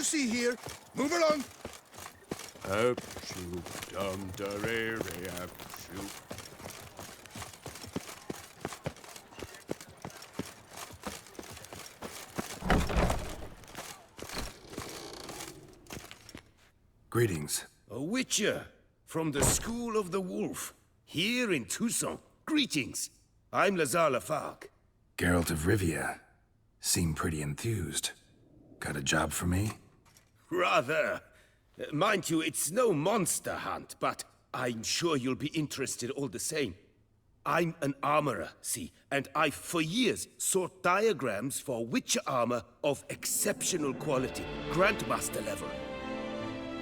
see here. Move along. Up, shoot, dum, da, re, up, shoot. Greetings. A witcher from the School of the Wolf, here in Tucson. Greetings. I'm Lazar Lafargue. Geralt of Rivia. Seem pretty enthused. Got a job for me? Rather. Mind you, it's no monster hunt, but I'm sure you'll be interested all the same. I'm an armorer, see, and I've for years sought diagrams for witcher armor of exceptional quality, Grandmaster level.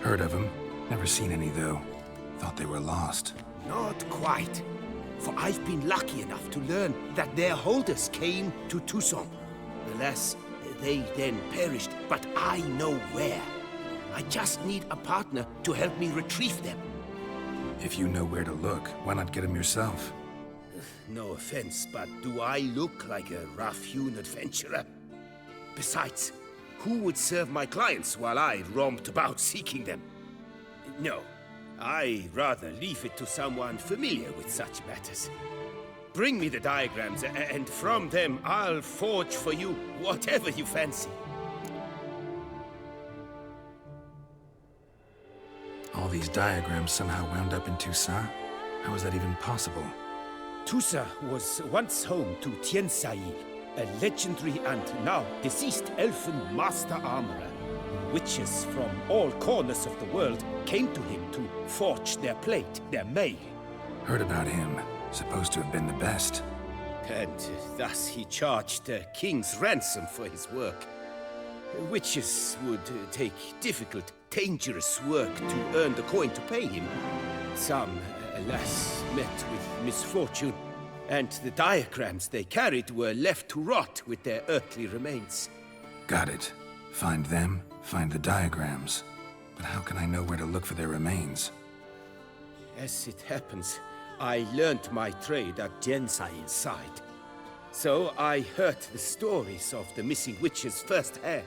Heard of them. Never seen any, though. Thought they were lost. Not quite. For I've been lucky enough to learn that their holders came to Tucson. Alas, they then perished, but I know where. I just need a partner to help me retrieve them. If you know where to look, why not get them yourself? No offense, but do I look like a rough-hewn adventurer? Besides, who would serve my clients while I romped about seeking them? No, I'd rather leave it to someone familiar with such matters. Bring me the diagrams, and from them I'll forge for you whatever you fancy. All these diagrams somehow wound up in Tucson? How is that even possible? Tusa was once home to Tiensail, a legendary and now deceased elfin master armorer. Witches from all corners of the world came to him to forge their plate, their mail. Heard about him. Supposed to have been the best. And thus he charged a king's ransom for his work. Witches would take difficult, dangerous work to earn the coin to pay him. Some, alas, met with misfortune, and the diagrams they carried were left to rot with their earthly remains. Got it. Find them, find the diagrams. But how can I know where to look for their remains? As it happens, I learned my trade at Tiensail's side. So I heard the stories of the missing witches firsthand.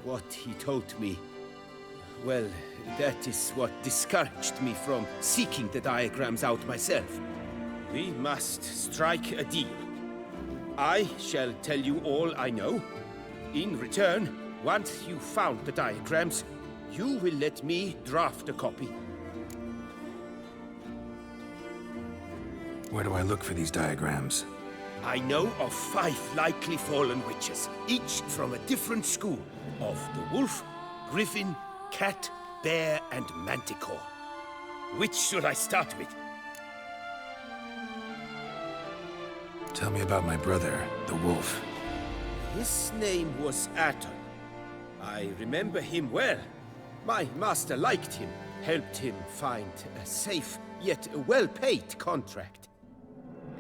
What he told me, well, that is what discouraged me from seeking the diagrams out myself. We must strike a deal. I shall tell you all I know. In return, once you've found the diagrams, you will let me draft a copy. Where do I look for these diagrams? I know of 5 likely fallen witches, each from a different school of the wolf, griffin, cat, bear, and manticore. Which should I start with? Tell me about my brother, the wolf. His name was Aton. I remember him well. My master liked him, helped him find a safe, yet well-paid contract.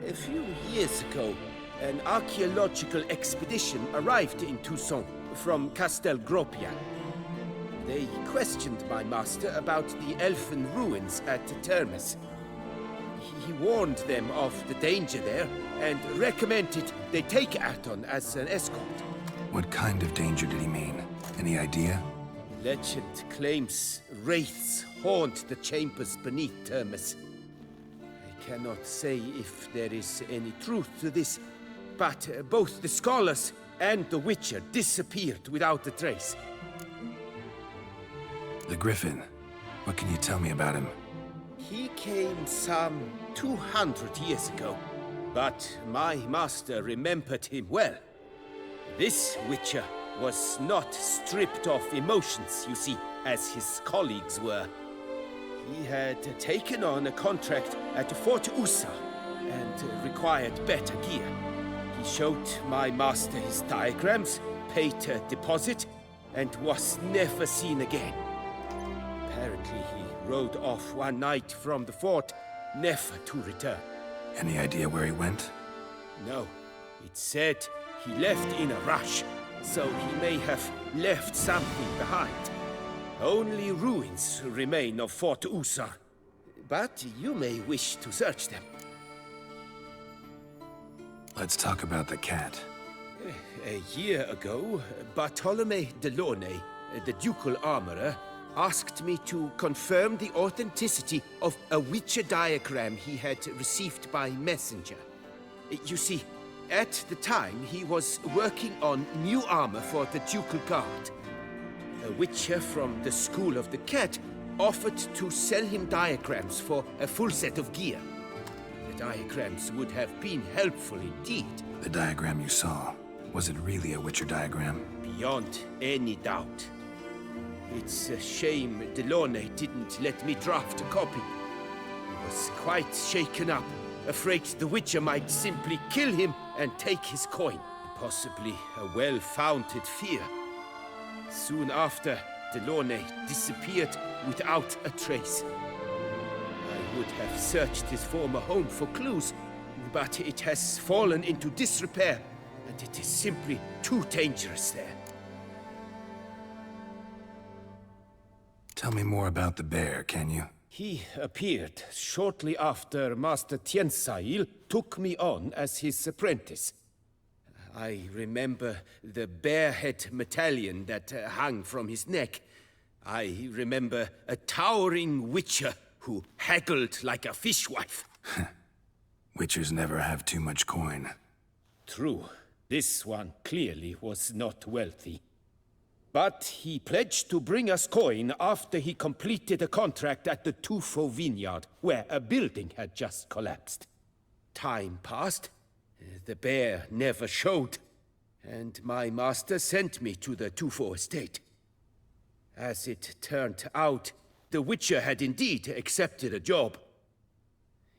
A few years ago, an archaeological expedition arrived in Tucson from Castel Gropian. They questioned my master about the elfin ruins at Termes. He warned them of the danger there and recommended they take Aton as an escort. What kind of danger did he mean? Any idea? Legend claims wraiths haunt the chambers beneath Termes. I cannot say if there is any truth to this, but both the scholars and the Witcher disappeared without a trace. The Griffin. What can you tell me about him? He came some 200 years ago, but my master remembered him well. This Witcher was not stripped of emotions, you see, as his colleagues were. He had taken on a contract at Fort Usa and required better gear. He showed my master his diagrams, paid a deposit, and was never seen again. Apparently, he rode off one night from the fort, never to return. Any idea where he went? No. It said he left in a rush, so he may have left something behind. Only ruins remain of Fort Usa, but you may wish to search them. Let's talk about the cat. A year ago, Bartolome de Launay the ducal armorer, asked me to confirm the authenticity of a Witcher diagram he had received by messenger. You see, at the time he was working on new armor for the ducal guard. A Witcher from the School of the Cat offered to sell him diagrams for a full set of gear. The diagrams would have been helpful indeed. The diagram you saw, was it really a Witcher diagram? Beyond any doubt. It's a shame Delaunay didn't let me draft a copy. He was quite shaken up, afraid the Witcher might simply kill him and take his coin. Possibly a well-founded fear. Soon after, Delaunay disappeared without a trace. I would have searched his former home for clues, but it has fallen into disrepair, and it is simply too dangerous there. Tell me more about the bear, can you? He appeared shortly after Master Tiensail took me on as his apprentice. I remember the bear-head medallion that hung from his neck. I remember a towering witcher who haggled like a fishwife. Witchers never have too much coin. True. This one clearly was not wealthy. But he pledged to bring us coin after he completed a contract at the Pt.5 vineyard, where a building had just collapsed. Time passed. The bear never showed, and my master sent me to the Pt.5 estate. As it turned out, the Witcher had indeed accepted a job.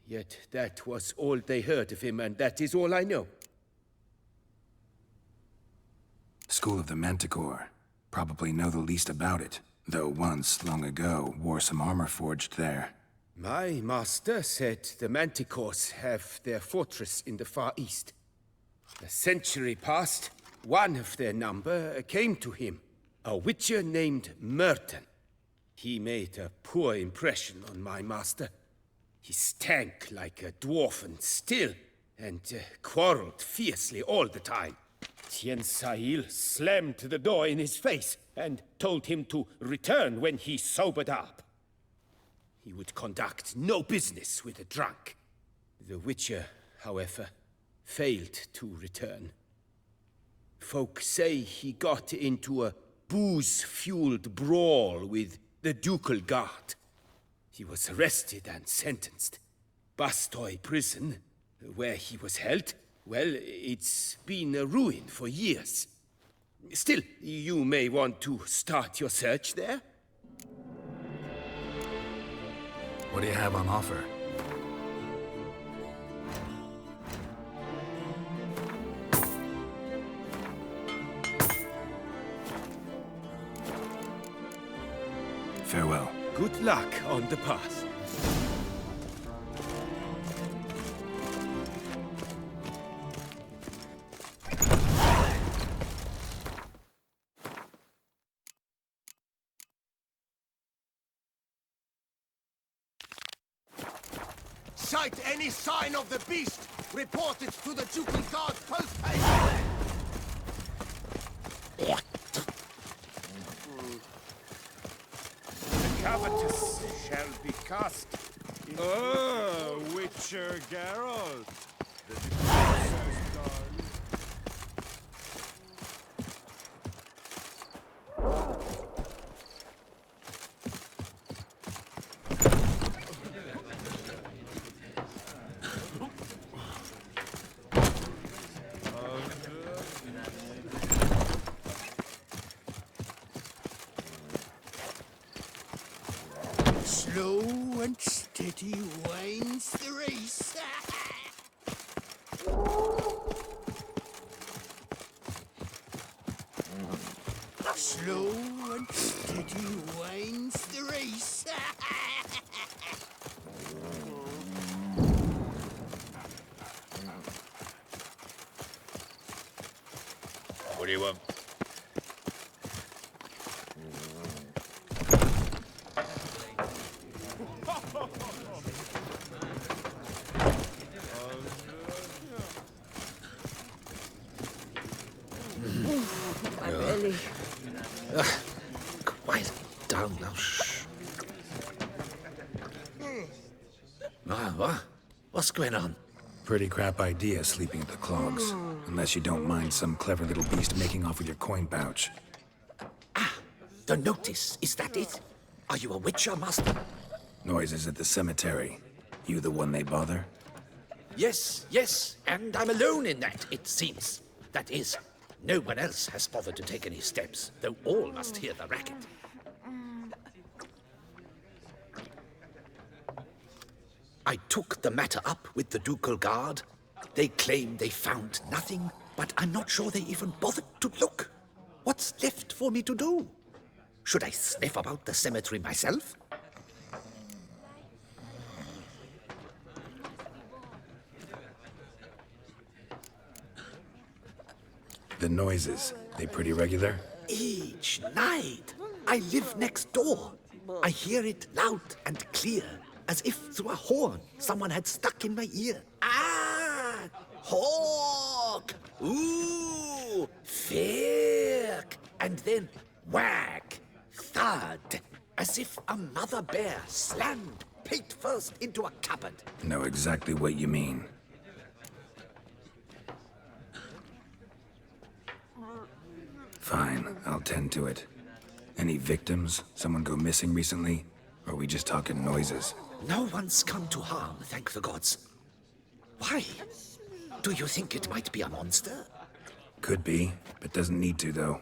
Yet that was all they heard of him, and that is all I know. School of the Manticore. Probably know the least about it, though once, long ago, wore some armor forged there. My master said the Manticores have their fortress in the Far East. A century passed, one of their number came to him, a Witcher named Merton. He made a poor impression on my master. He stank like a dwarfen still, and quarreled fiercely all the time. Tiensail slammed the door in his face and told him to return when he sobered up. He would conduct no business with a drunk. The Witcher, however, failed to return. Folk say he got into a booze-fueled brawl with the ducal guard. He was arrested and sentenced. Bastoy prison, where he was held, well, it's been a ruin for years. Still, you may want to start your search there. What do you have on offer? Farewell. Good luck on the path. Sight any sign of the beast! Report it to the ducal guard post. The covetous shall be cast. Oh, Witcher Geralt. The defense done. Slow and steady wins the race. Slow and steady wins the race. What do you want? My belly. What's going on? Pretty crap idea sleeping at the clogs. Unless you don't mind some clever little beast making off with your coin pouch. The notice, is that it? Are you a witcher, master? Noises at the cemetery. You the one they bother? Yes, and I'm alone in that, it seems. That is, no one else has bothered to take any steps, though all must hear the racket. I took the matter up with the ducal guard. They claim they found nothing, but I'm not sure they even bothered to look. What's left for me to do? Should I sniff about the cemetery myself? The noises, they pretty regular? Each night. I live next door. I hear it loud and clear, as if through a horn someone had stuck in my ear. Ah! Hawk! Ooh! Firk! And then whack! Thud! As if a mother bear slammed pate first into a cupboard. Know exactly what you mean. Fine, I'll tend to it. Any victims? Someone go missing recently? Or are we just talking noises? No one's come to harm, thank the gods. Why? Do you think it might be a monster? Could be, but doesn't need to, though.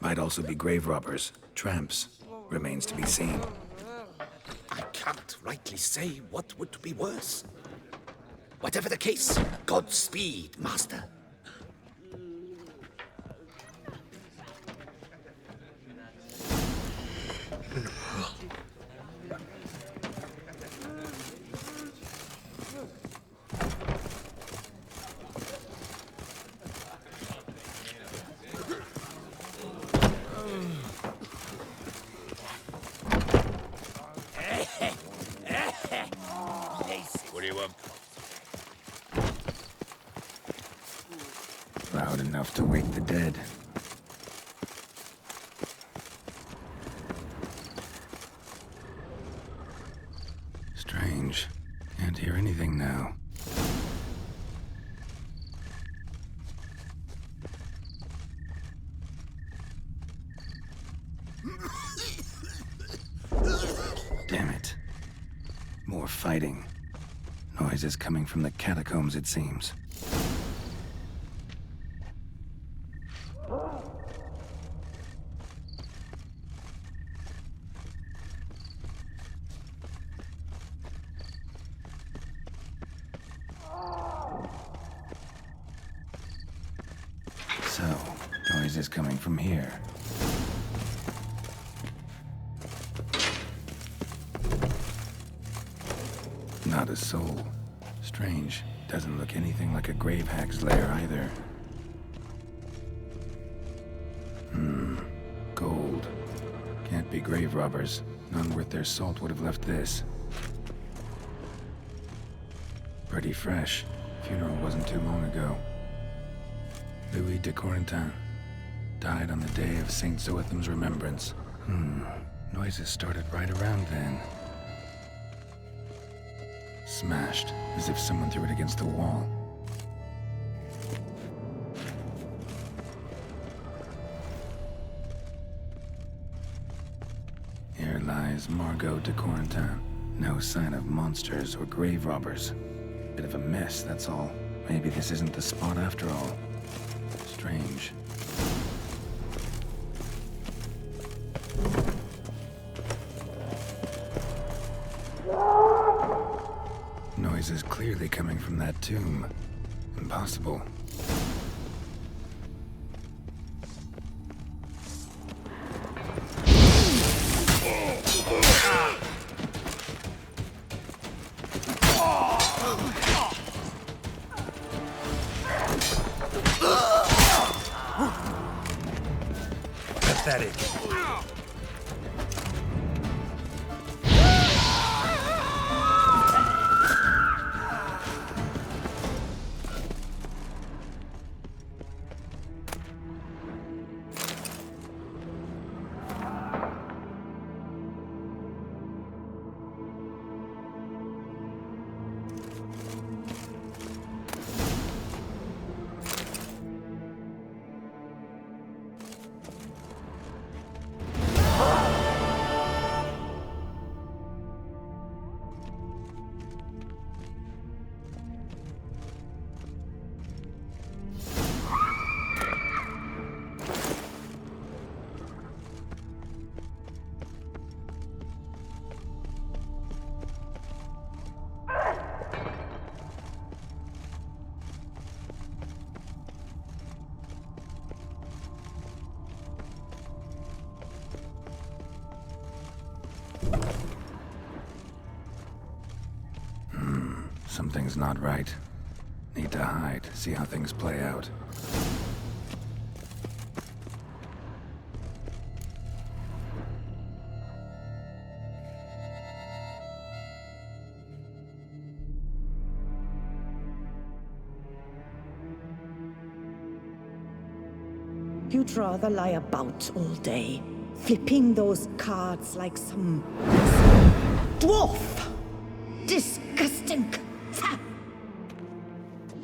Might also be grave robbers, tramps. Remains to be seen. I can't rightly say what would be worse. Whatever the case, Godspeed, master. What do you want? Loud enough to wake the dead. Strange. Can't hear anything now. Damn it. More fighting. Noises coming from the catacombs, it seems. So, noises coming from here. Not a soul. Strange. Doesn't look anything like a grave hag's lair either. Gold. Can't be grave robbers. None worth their salt would have left this. Pretty fresh. Funeral wasn't too long ago. Louis de Corentin. Died on the day of Saint Zoetham's remembrance. Noises started right around then. Smashed, as if someone threw it against the wall. Here lies Margot de Corentin. No sign of monsters or grave robbers. Bit of a mess, that's all. Maybe this isn't the spot after all. Strange. Noises clearly coming from that tomb. Impossible. Pathetic. Something's not right. Need to hide, see how things play out. You'd rather lie about all day, flipping those cards like some dwarf. Disgusting. Ha!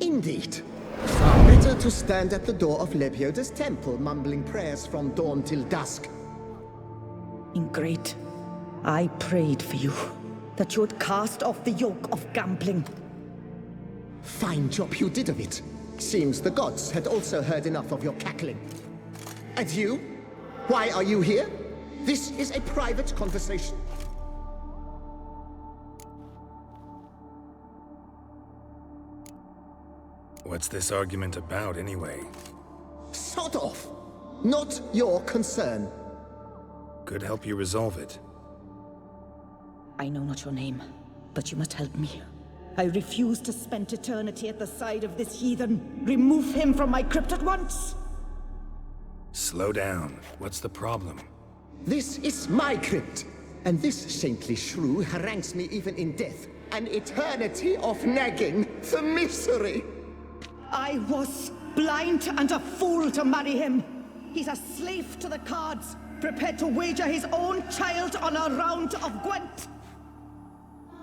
Indeed. Far better to stand at the door of Lebioda's temple, mumbling prayers from dawn till dusk. Ingrate. I prayed for you, that you would cast off the yoke of gambling. Fine job you did of it. Seems the gods had also heard enough of your cackling. And you? Why are you here? This is a private conversation. What's this argument about, anyway? Sod off! Not your concern. Could help you resolve it. I know not your name, but you must help me. I refuse to spend eternity at the side of this heathen. Remove him from my crypt at once! Slow down. What's the problem? This is my crypt, and this saintly shrew harangues me even in death. An eternity of nagging, the misery! I was blind and a fool to marry him. He's a slave to the cards, prepared to wager his own child on a round of Gwent.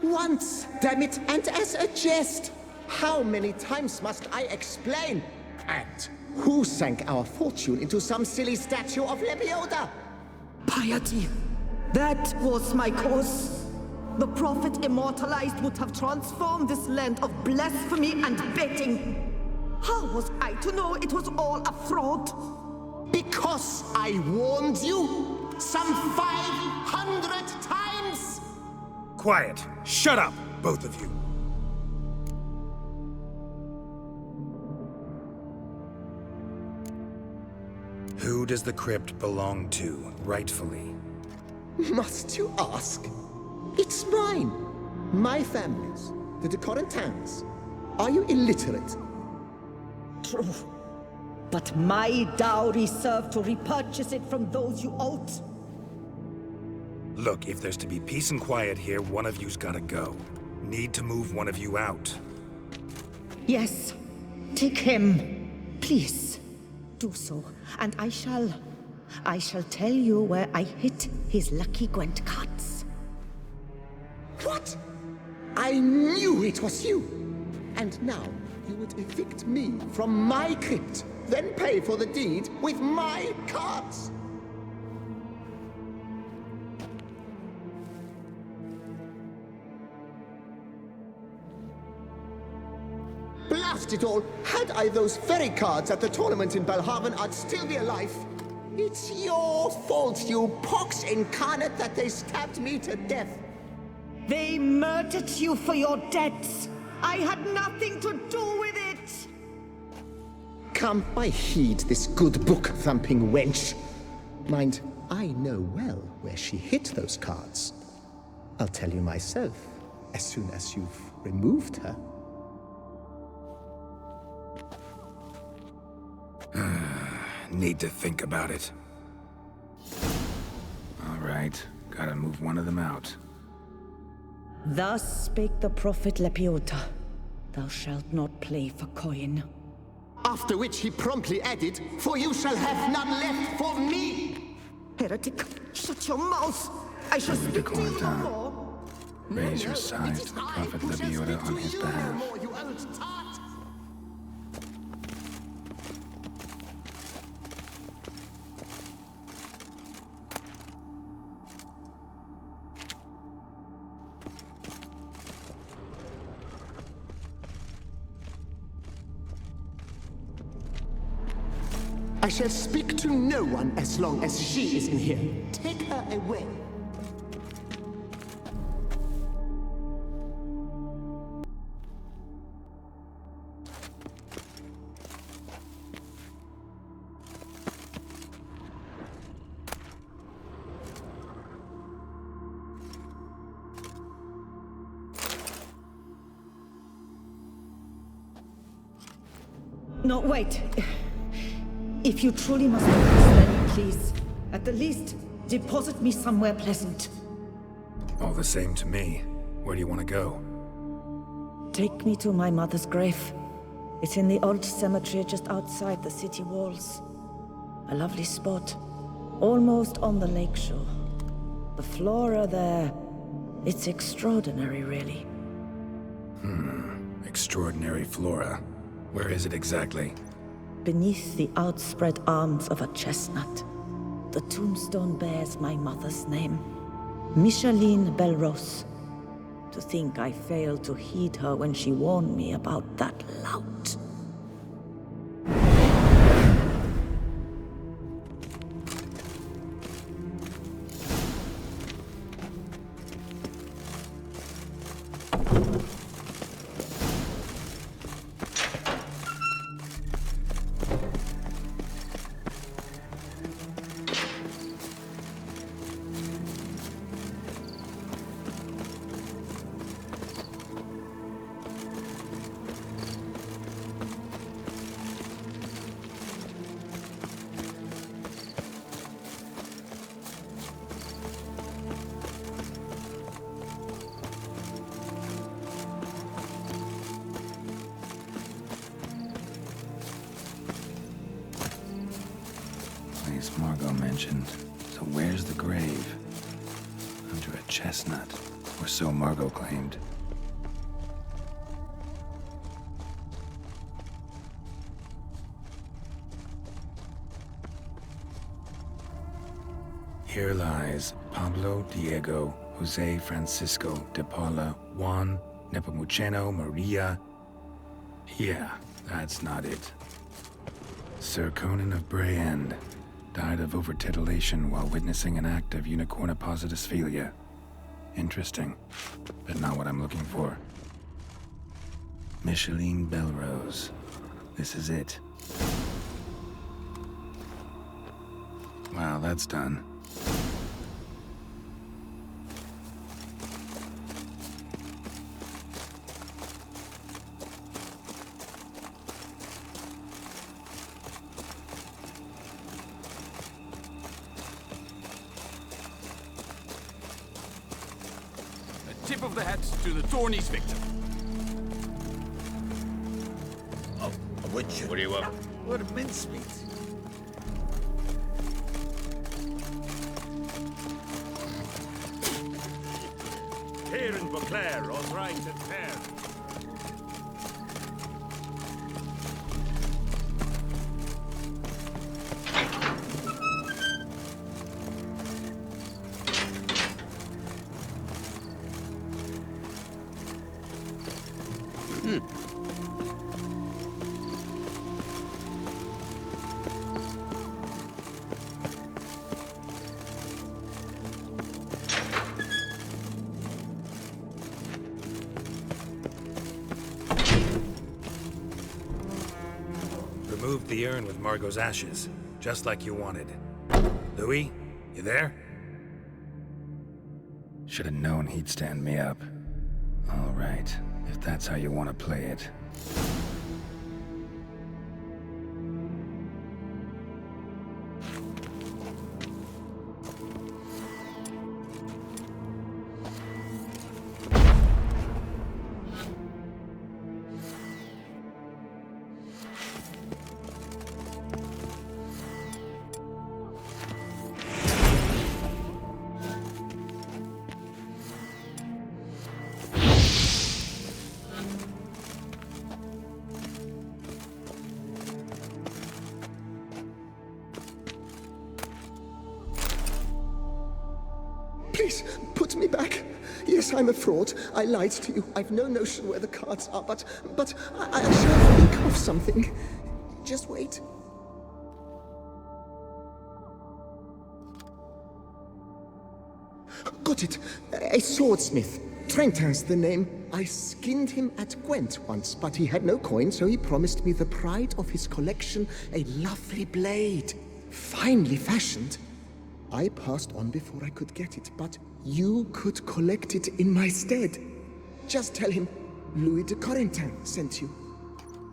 Once, damn it, and as a jest! How many times must I explain? And who sank our fortune into some silly statue of Lebioda? Piety. That was my cause. The prophet immortalized would have transformed this land of blasphemy and betting. How was I to know it was all a fraud? Because I warned you some 500 times! Quiet! Shut up, both of you! Who does the crypt belong to, rightfully? Must you ask? It's mine. My family's. The de Corentins. Are you illiterate? True. But my dowry served to repurchase it from those you owed. Look, if there's to be peace and quiet here, one of you's gotta go. Need to move one of you out. Yes. Take him. Please. Do so. And I shall tell you where I hid his lucky Gwent cards. What? I knew it was you! And now you would evict me from my crypt, then pay for the deed with my cards! Blast it all! Had I those very cards at the tournament in Belhaven, I'd still be alive. It's your fault, you pox incarnate, that they stabbed me to death. They murdered you for your debts. I had nothing to do with it. Come, I heed this good book-thumping wench. Mind, I know well where she hid those cards. I'll tell you myself, as soon as you've removed her. Need to think about it. All right, gotta move one of them out. Thus spake the prophet Lepiota. Thou shalt not play for coin. After which he promptly added, "For you shall have none left for me!" Heretic, shut your mouth! I shall speak to you no more. Raise your side to the prophet Lepiota on his behalf. You old tart! I shall speak to no one as long as she is in here. Take her away. No, wait. If you truly must do this, then please, at the least, deposit me somewhere pleasant. All the same to me. Where do you want to go? Take me to my mother's grave. It's in the old cemetery just outside the city walls. A lovely spot, almost on the lakeshore. The flora there, it's extraordinary, really. Extraordinary flora. Where is it exactly? Beneath the outspread arms of a chestnut, the tombstone bears my mother's name, Micheline Belrose. To think I failed to heed her when she warned me about that lout. Place Margot mentioned. So where's the grave? Under a chestnut, or so Margot claimed. Here lies Pablo Diego Jose Francisco de Paula Juan Nepomuceno Maria. Yeah, that's not it. Sir Conan of Bray End died of overtitillation while witnessing an act of unicorniposisphilia. Interesting, but not what I'm looking for. Micheline Belrose. This is it. Wow, that's done. Tip of the hat to the Thorny's victim. Oh, a witch. What do you want? What a mincemeat. Here in Beauclair, all right and fair. Removed the urn with Margot's ashes, just like you wanted. Louis, you there? Should have known he'd stand me up. All right, if that's how you want to play it. Please, put me back. Yes, I'm a fraud. I lied to you. I've no notion where the cards are, but I shall think of something. Just wait. Got it. A swordsmith. Trentin's the name. I skinned him at Gwent once, but he had no coin, so he promised me the pride of his collection, a lovely blade. Finely fashioned. I passed on before I could get it, but you could collect it in my stead. Just tell him Louis de Corentin sent you.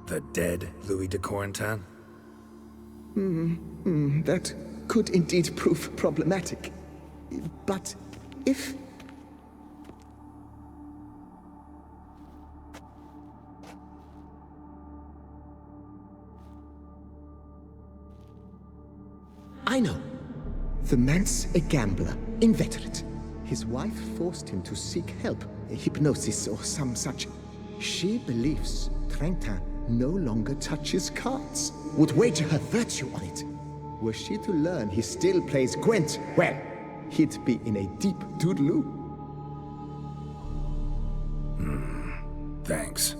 The dead Louis de Corentin? That could indeed prove problematic. But if... I know. The man's a gambler, inveterate. His wife forced him to seek help, hypnosis or some such. She believes Trentin no longer touches cards, would wager her virtue on it. Were she to learn he still plays Gwent, well, he'd be in a deep doodaloo. Thanks.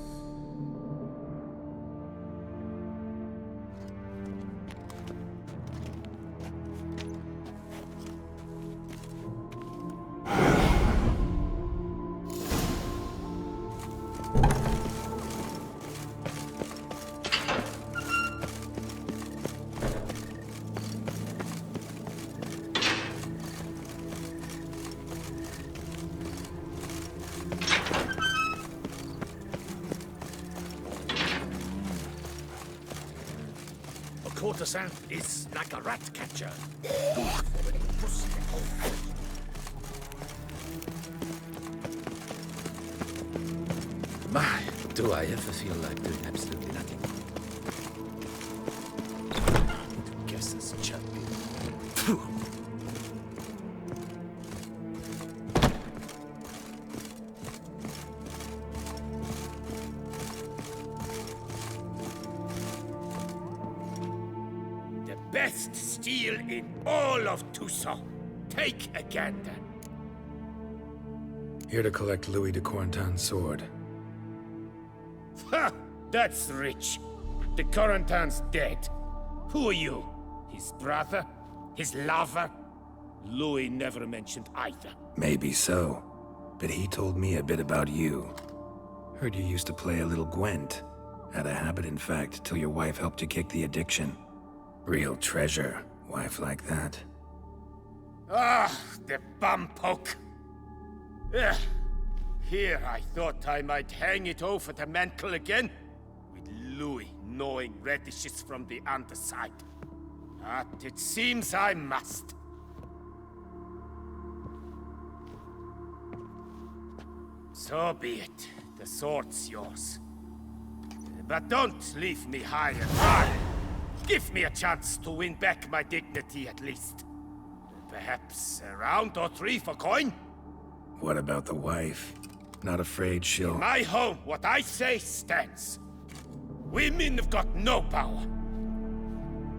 Courtesan is like a rat catcher. Good for when you push them off. My, do I ever feel like doing absolutely nothing? Guess this champion. Phew. Best steel in all of Toussaint. Take a gander. Here to collect Louis de Corentin's sword. Ha! That's rich. The Corentin's dead. Who are you? His brother? His lover? Louis never mentioned either. Maybe so. But he told me a bit about you. Heard you used to play a little Gwent. Had a habit, in fact, till your wife helped you kick the addiction. Real treasure, wife like that. Ah, the bumpoke. Ugh. Here I thought I might hang it over the mantle again, with Louis gnawing radishes from the underside. But it seems I must. So be it. The sword's yours. But don't leave me high and dry. Give me a chance to win back my dignity at least. Perhaps a round or three for coin? What about the wife? Not afraid she'll... In my home, what I say stands. Women have got no power.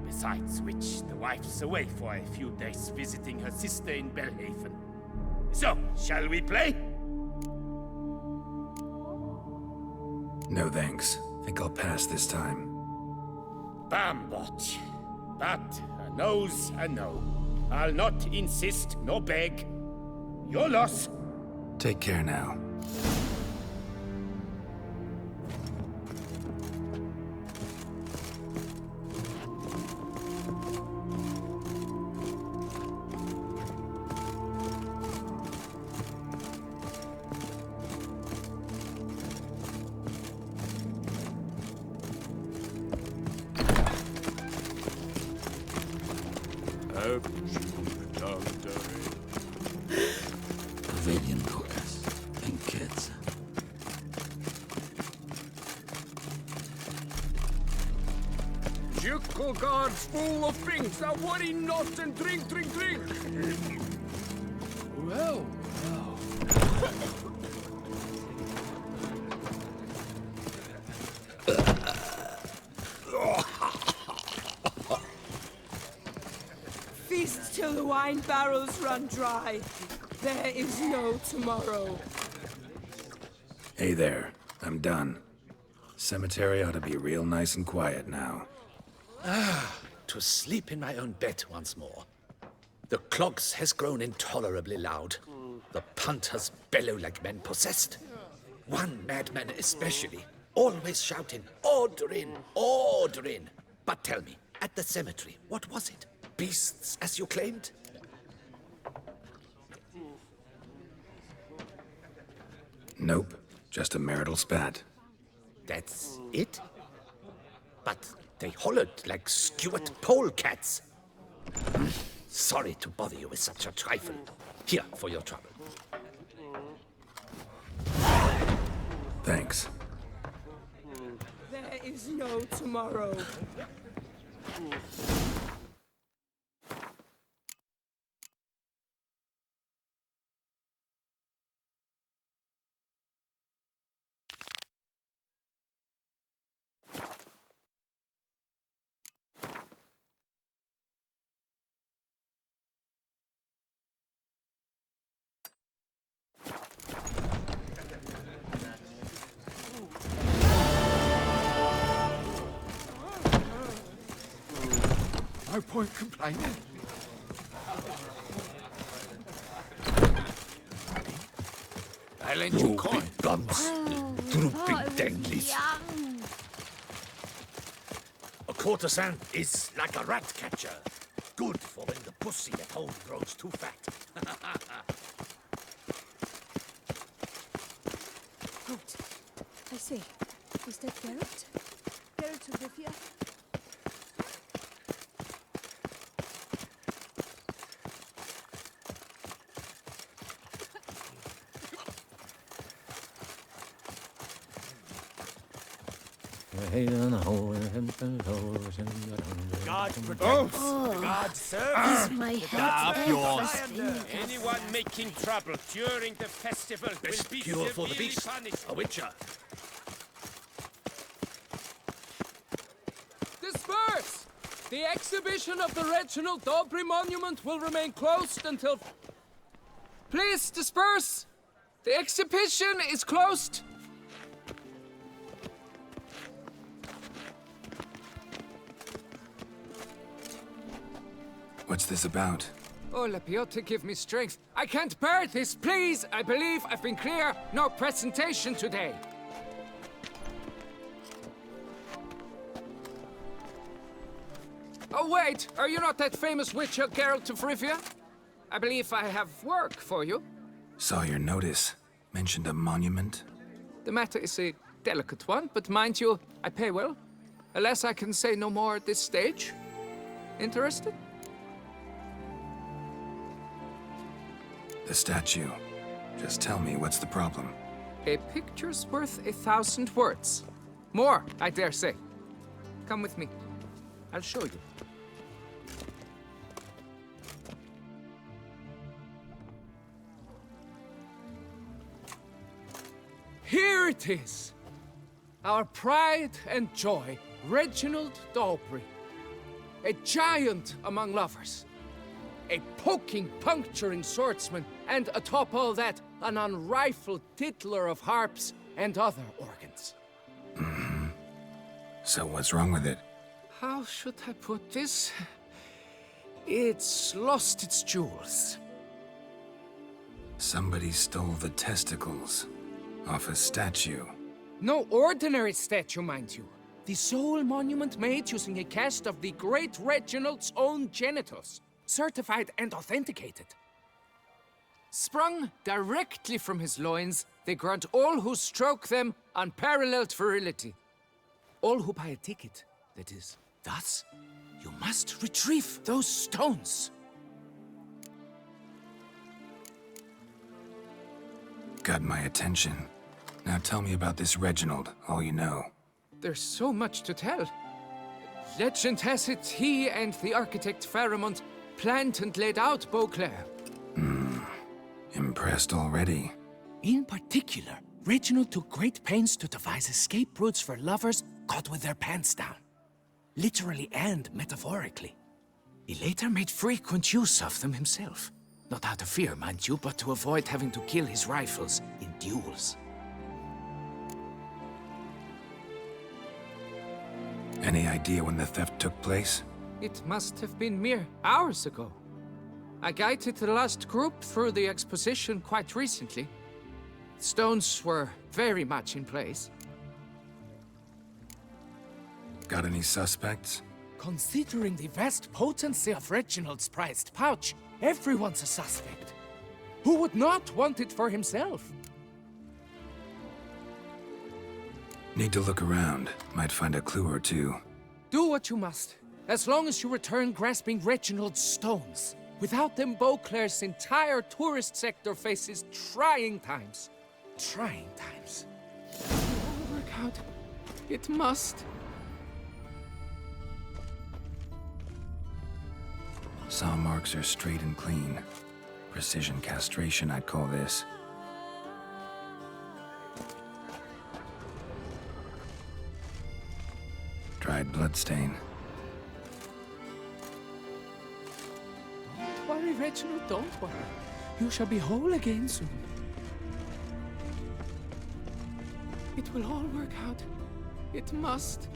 Besides which, the wife's away for a few days visiting her sister in Belhaven. So, shall we play? No thanks. Think I'll pass this time. Bambot. But a no's a no. I'll not insist, nor beg. Your loss. Take care now. Pavilion cookers and kids. Jukko guards full of drinks. Now worry not and drink, drink, drink. Well, well. Feast till the wine barrels run dry. There is no tomorrow. Hey there. I'm done. Cemetery ought to be real nice and quiet now. To sleep in my own bed once more. The clogs has grown intolerably loud. The punters bellow like men possessed. One madman especially, always shouting, "Order in! Order in!" But tell me, at the cemetery, what was it? Beasts, as you claimed? Nope. Just a marital spat. That's it? but they hollered like skewered polecats. Sorry to bother you with such a trifle. Here for your trouble. Thanks. There is no tomorrow. No point complaining. I lend you coin. Drooping gums, drooping danglies. A courtesan is like a rat catcher. Good for when the pussy at home grows too fat. Halt. I say, is that Geralt? Geralt of Rivia? God protects. God serves. My head. Up yours. Anyone making trouble during the festival will Best be cure for the severely beast. punished. A witcher. Disperse! The exhibition of the Reginald Dobry monument will remain closed until... Please, disperse! The exhibition is closed! What's this about? Oh, Lepiota, give me strength. I can't bear this, please! I believe I've been clear. No presentation today. Oh, wait! Are you not that famous witcher, Geralt of Rivia? I believe I have work for you. Saw your notice. Mentioned a monument. The matter is a delicate one, but mind you, I pay well. Alas, I can say no more at this stage. Interested? The statue. Just tell me, what's the problem? A picture's worth 1,000 words. More, I dare say. Come with me. I'll show you. Here it is! Our pride and joy, Reginald Dobry. A giant among lovers. A poking, puncturing swordsman, and atop all that, an unrifled tittler of harps and other organs. So what's wrong with it? How should I put this? It's lost its jewels. Somebody stole the testicles off a statue. No ordinary statue, mind you. The sole monument made using a cast of the great Reginald's own genitals. Certified and authenticated. Sprung directly from his loins, they grant all who stroke them unparalleled virility. All who buy a ticket, that is. Thus, you must retrieve those stones. Got my attention. Now tell me about this Reginald, all you know. There's so much to tell. Legend has it he and the architect Faramond planned and laid out Beauclair. Impressed already? In particular, Reginald took great pains to devise escape routes for lovers caught with their pants down. Literally and metaphorically. He later made frequent use of them himself. Not out of fear, mind you, but to avoid having to kill his rivals in duels. Any idea when the theft took place? It must have been mere hours ago. I guided the last group through the exposition quite recently. Stones were very much in place. Got any suspects? Considering the vast potency of Reginald's prized pouch, everyone's a suspect. Who would not want it for himself? Need to look around. Might find a clue or two. Do what you must, as long as you return grasping Reginald's stones. Without them, Beauclair's entire tourist sector faces trying times. Trying times. It will all work out. It must. Saw marks are straight and clean. Precision castration, I'd call this. Dried bloodstain. Don't worry, Reginald, don't worry. You shall be whole again soon. It will all work out. It must.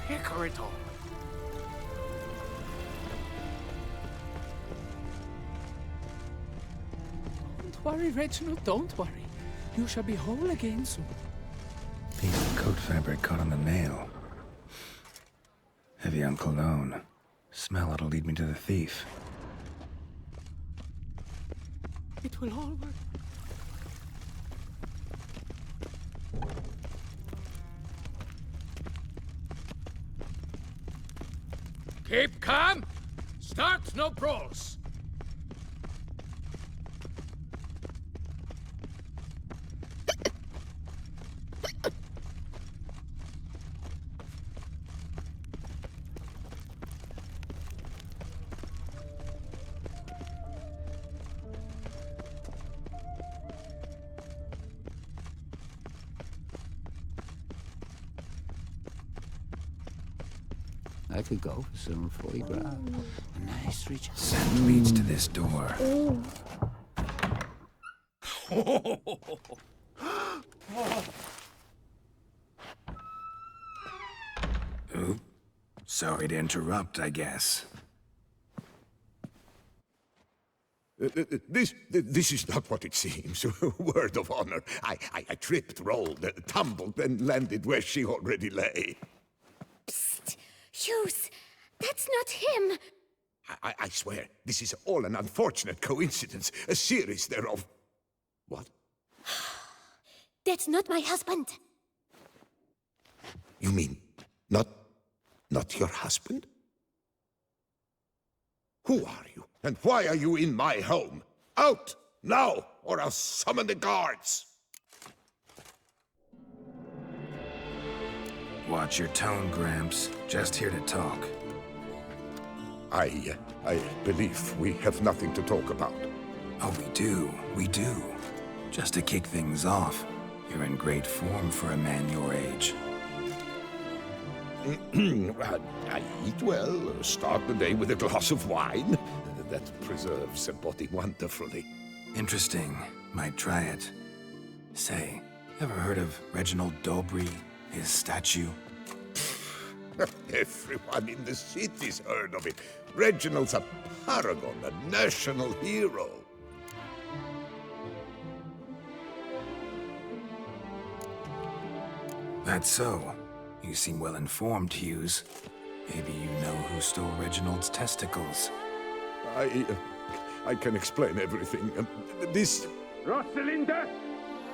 Decorator. Don't worry, Reginald, don't worry. You shall be whole again soon. Piece of coat fabric caught on the nail. Heavy on cologne. Smell it'll lead me to the thief. It will all work. Keep calm. Start no brawls. I could go for some photograph. A nice reach. Scent leads to this door. Oop. Sorry to interrupt, I guess. This is not what it seems. Word of honor. I tripped, rolled, tumbled, and landed where she already lay. Psst! Hughes! That's not him! I swear, this is all an unfortunate coincidence. A series thereof. What? That's not my husband. You mean, not your husband? Who are you? And why are you in my home? Out! Now! Or I'll summon the guards! Watch your tone, Gramps. Just here to talk. I believe we have nothing to talk about. Oh, we do. Just to kick things off, you're in great form for a man your age. I eat well, start the day with a glass of wine. That preserves a body wonderfully. Interesting. Might try it. Say, ever heard of Reginald Dobry, his statue? Everyone in the city's heard of it. Reginald's a paragon, a national hero. That's so. You seem well informed, Hughes. Maybe you know who stole Reginald's testicles. I can explain everything. This... Rosalinda!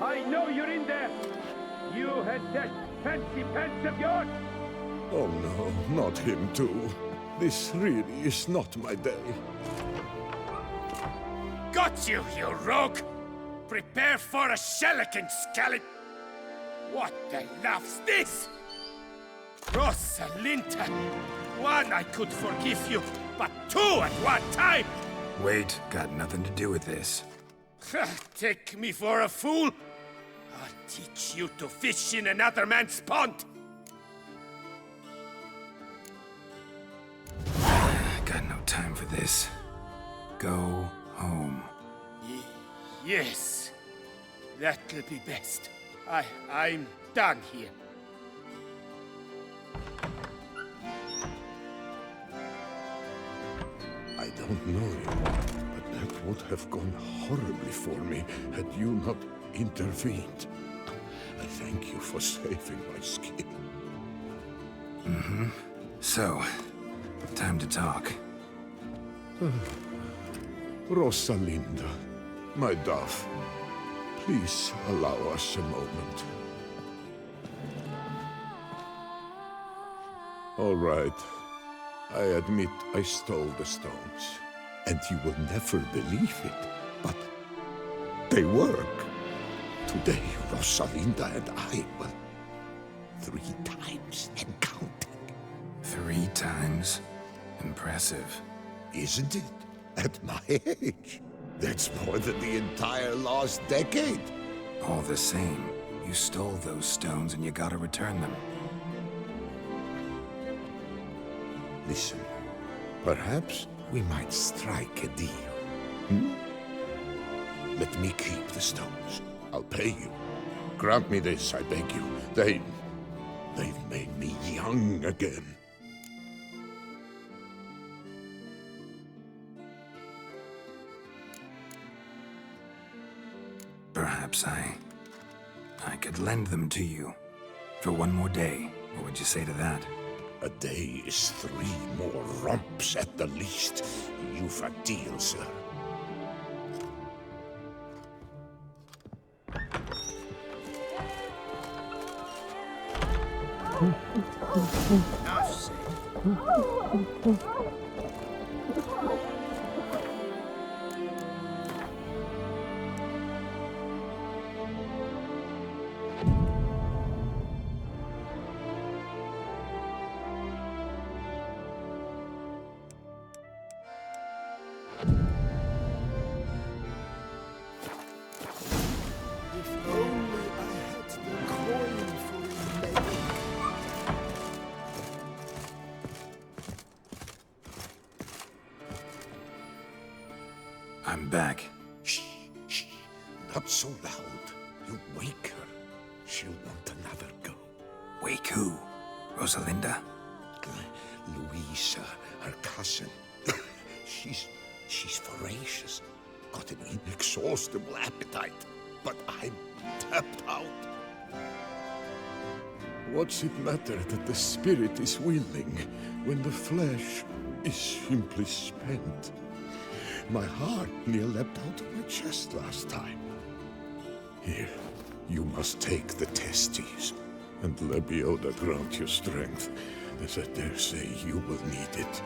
I know you're in there! You had that fancy pants of yours! Oh no, not him too. This really is not my day. Got you, you rogue! Prepare for a shellacking, scallop! What the laugh's this? Rosalinda! One, I could forgive you, but two at one time! Wait, got nothing to do with this. Take me for a fool? I'll teach you to fish in another man's pond! Got no time for this. Go home. Yes, that'll be best. I'm done here. I'd don't know you, but that would have gone horribly for me had you not intervened. I thank you for saving my skin. So, time to talk. Rosalinda, my dove, please allow us a moment. All right. I admit I stole the stones. And you will never believe it, but they work. Today, Rosalinda and I will 3 times and counting. 3 times? Impressive. Isn't it? At my age. That's more than the entire last decade. All the same, you stole those stones and you gotta return them. Listen, perhaps we might strike a deal. Let me keep the stones. I'll pay you. Grant me this, I beg you. They've made me young again. Perhaps I could lend them to you for 1 more day. What would you say to that? A day is 3 more romps at the least. You've a deal, sir. I'm back. Shh, shh. Not so loud. You'll wake her. She'll want another go. Wake who? Rosalinda? Louisa, her cousin. She's voracious. Got an inexhaustible appetite. But I'm tapped out. What's it matter that the spirit is willing when the flesh is simply spent? My heart near leapt out of my chest last time. Here, you must take the testes, and Lebioda grant you strength, as I dare say you will need it.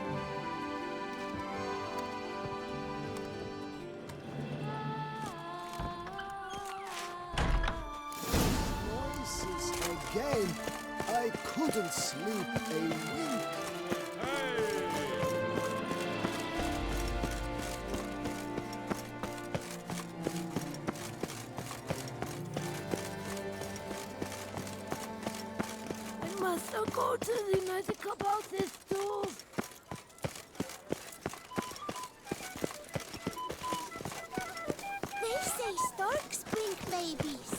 Noises again. I couldn't sleep a wink. I'll go to the magic about this too. They say storks bring babies.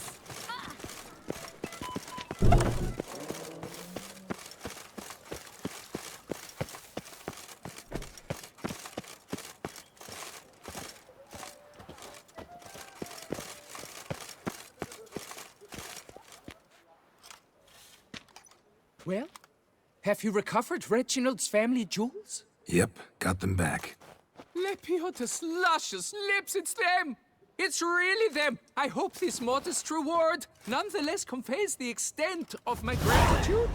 Well, have you recovered Reginald's family jewels? Yep, got them back. Lepioda's luscious lips, it's them! It's really them! I hope this modest reward nonetheless conveys the extent of my gratitude.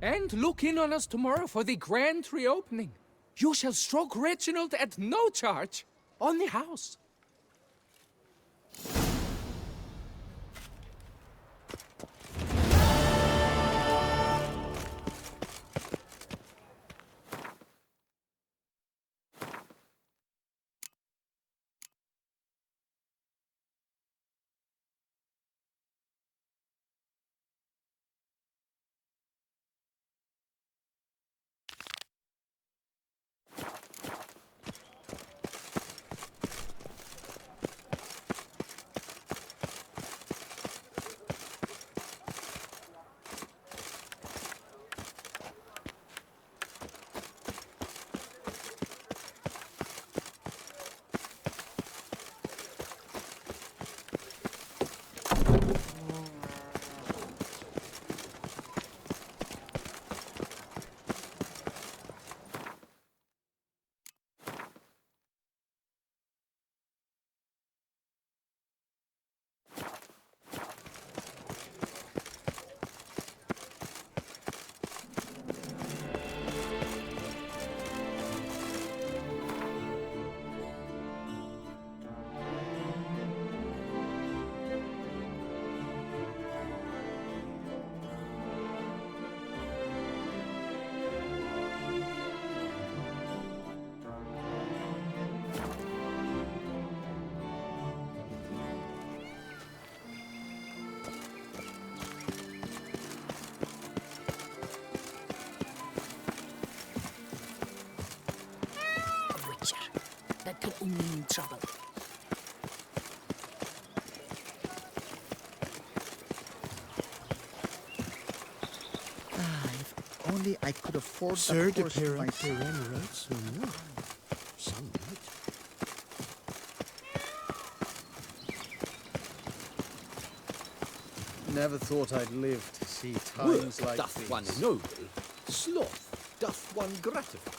And look in on us tomorrow for the grand reopening. You shall stroke Reginald at no charge on the house. could only mean trouble. If only I could afford Sir, the the horse to myself. Perrin wrote some more. Some night. Never thought I'd live to see times Work like doth these. one noble, sloth doth one gratify.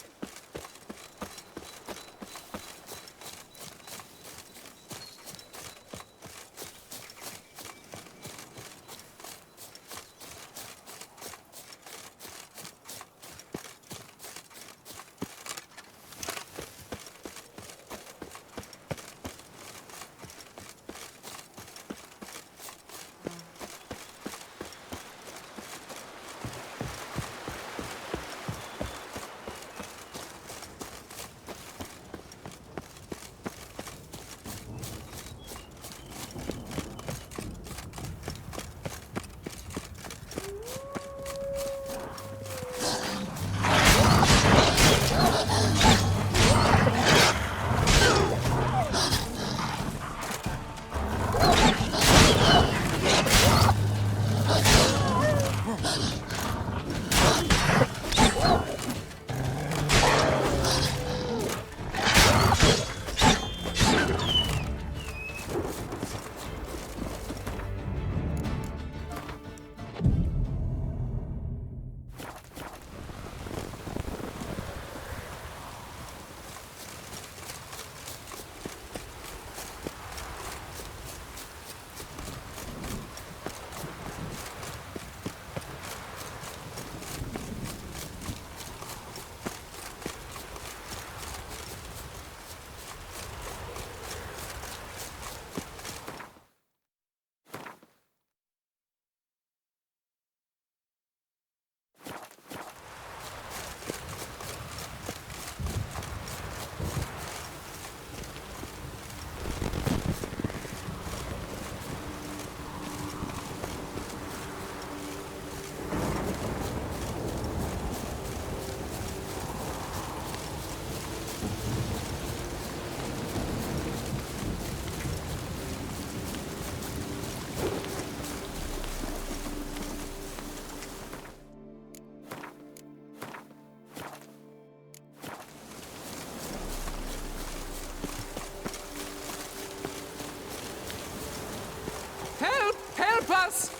Help! Help us!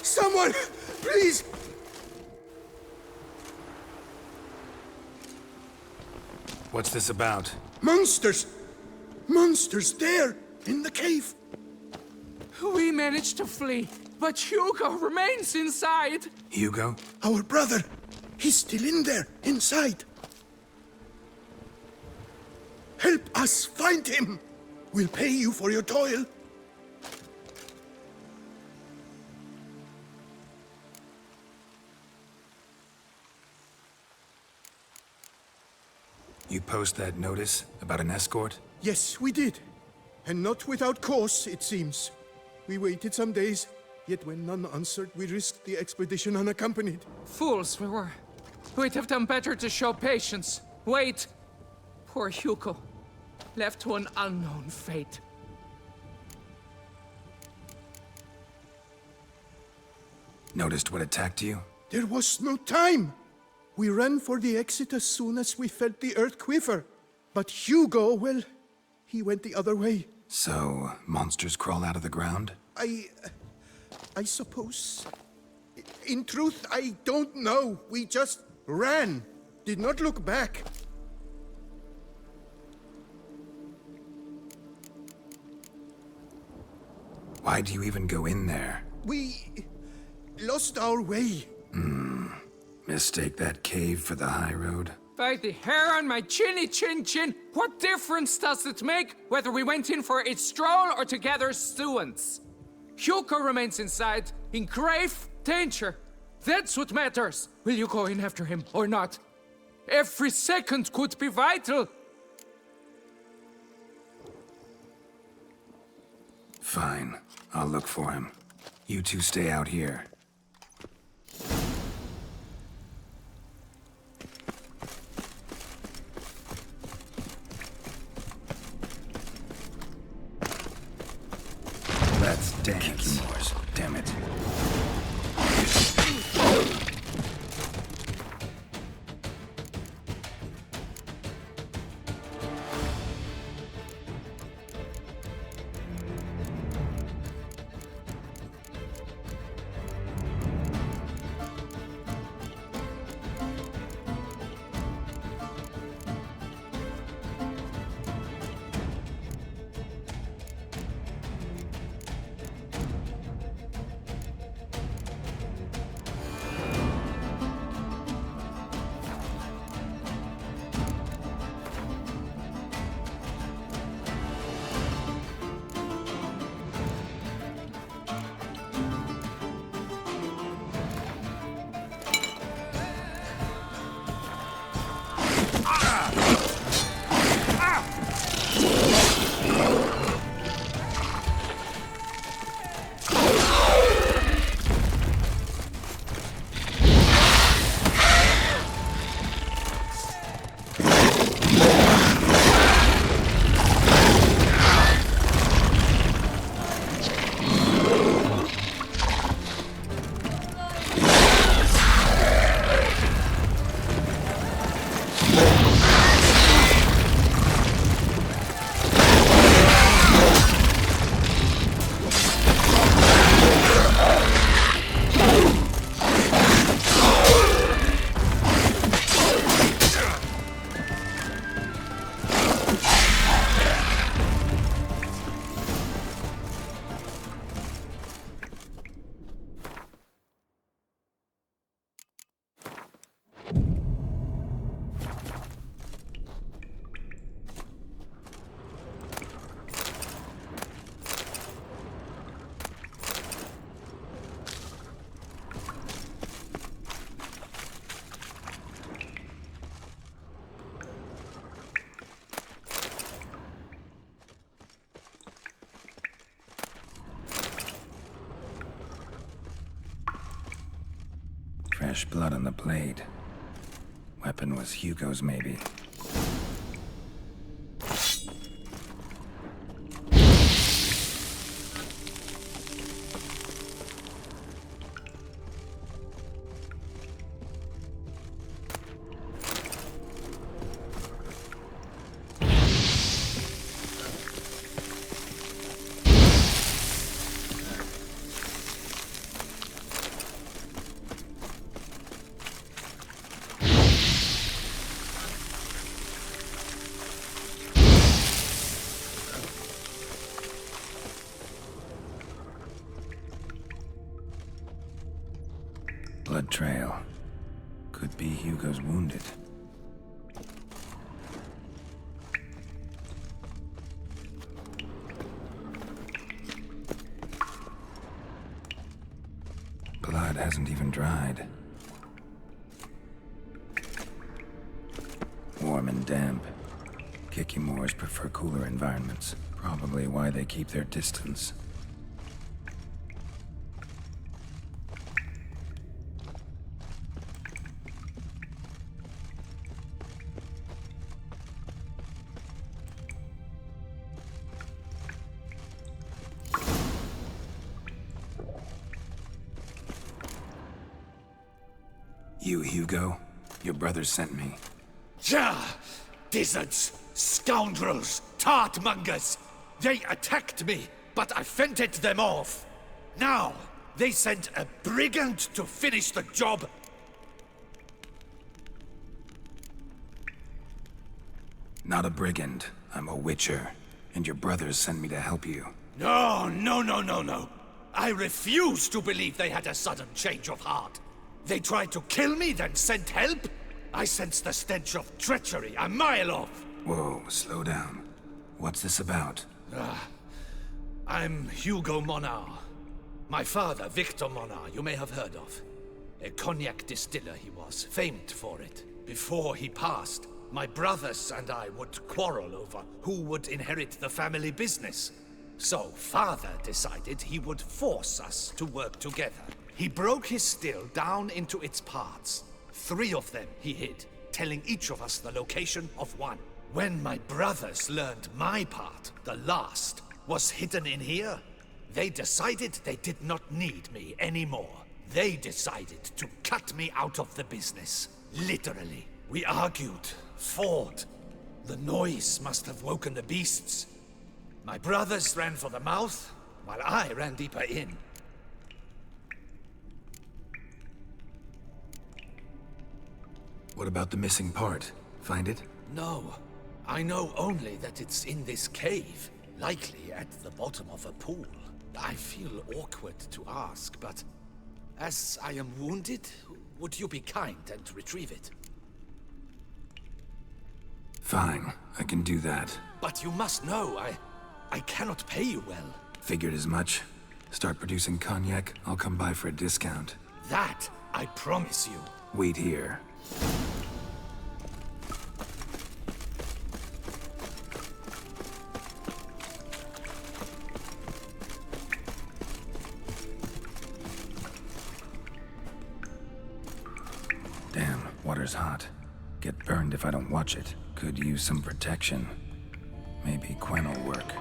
Someone, please! What's this about? Monsters! Monsters there, in the cave! We managed to flee, but Hugo remains inside! Hugo? Our brother! He's still in there, inside! Help us find him! We'll pay you for your toil! You post that notice about an escort? Yes, we did. And not without cause, it seems. We waited some days, yet when none answered, we risked the expedition unaccompanied. Fools we were. We'd have done better to show patience. Wait! Poor Hugo. Left to an unknown fate. Noticed what attacked you? There was no time! We ran for the exit as soon as we felt the earth quiver. But Hugo, well, he went the other way. So, monsters crawl out of the ground? I suppose. In truth, I don't know. We just ran. Did not look back. Why do you even go in there? We lost our way. Mistake that cave for the high road? By the hair on my chinny chin chin, what difference does it make whether we went in for a stroll or to gather students? Hugo remains inside, in grave danger. That's what matters. Will you go in after him or not? Every second could be vital. Fine. I'll look for him. You two stay out here. Dance. Damn it. Fresh blood on the blade. Weapon was Hugo's, maybe. Blood trail. Could be Hugo's wounded. Blood hasn't even dried. Warm and damp. Kikimores prefer cooler environments. Probably why they keep their distance. You, Hugo? Your brother sent me. Ja! Dizzards! Scoundrels! Tartmongers! They attacked me, but I fended them off. Now, they sent a brigand to finish the job. Not a brigand. I'm a witcher. And your brothers sent me to help you. No, no, no, no, no. I refuse to believe they had a sudden change of heart. They tried to kill me, then sent help? I sensed the stench of treachery a mile off. Whoa, slow down. What's this about? I'm Hugo Monar. My father, Victor Monar, you may have heard of. A cognac distiller he was, famed for it. Before he passed, my brothers and I would quarrel over who would inherit the family business. So father decided he would force us to work together. He broke his still down into its parts. 3 of them he hid, telling each of us the location of one. When my brothers learned my part, the last, was hidden in here, They decided they did not need me anymore. They decided to cut me out of the business. Literally. We argued, fought. The noise must have woken the beasts. My brothers ran for the mouth, while I ran deeper in. What about the missing part? Find it? No. I know only that it's in this cave, likely at the bottom of a pool. I feel awkward to ask, but as I am wounded, would you be kind and retrieve it? Fine, I can do that. But you must know, I cannot pay you well. Figured as much. Start producing cognac, I'll come by for a discount. That, I promise you. Wait here. Damn, water's hot. Get burned if I don't watch it. Could use some protection. Maybe Quen will work.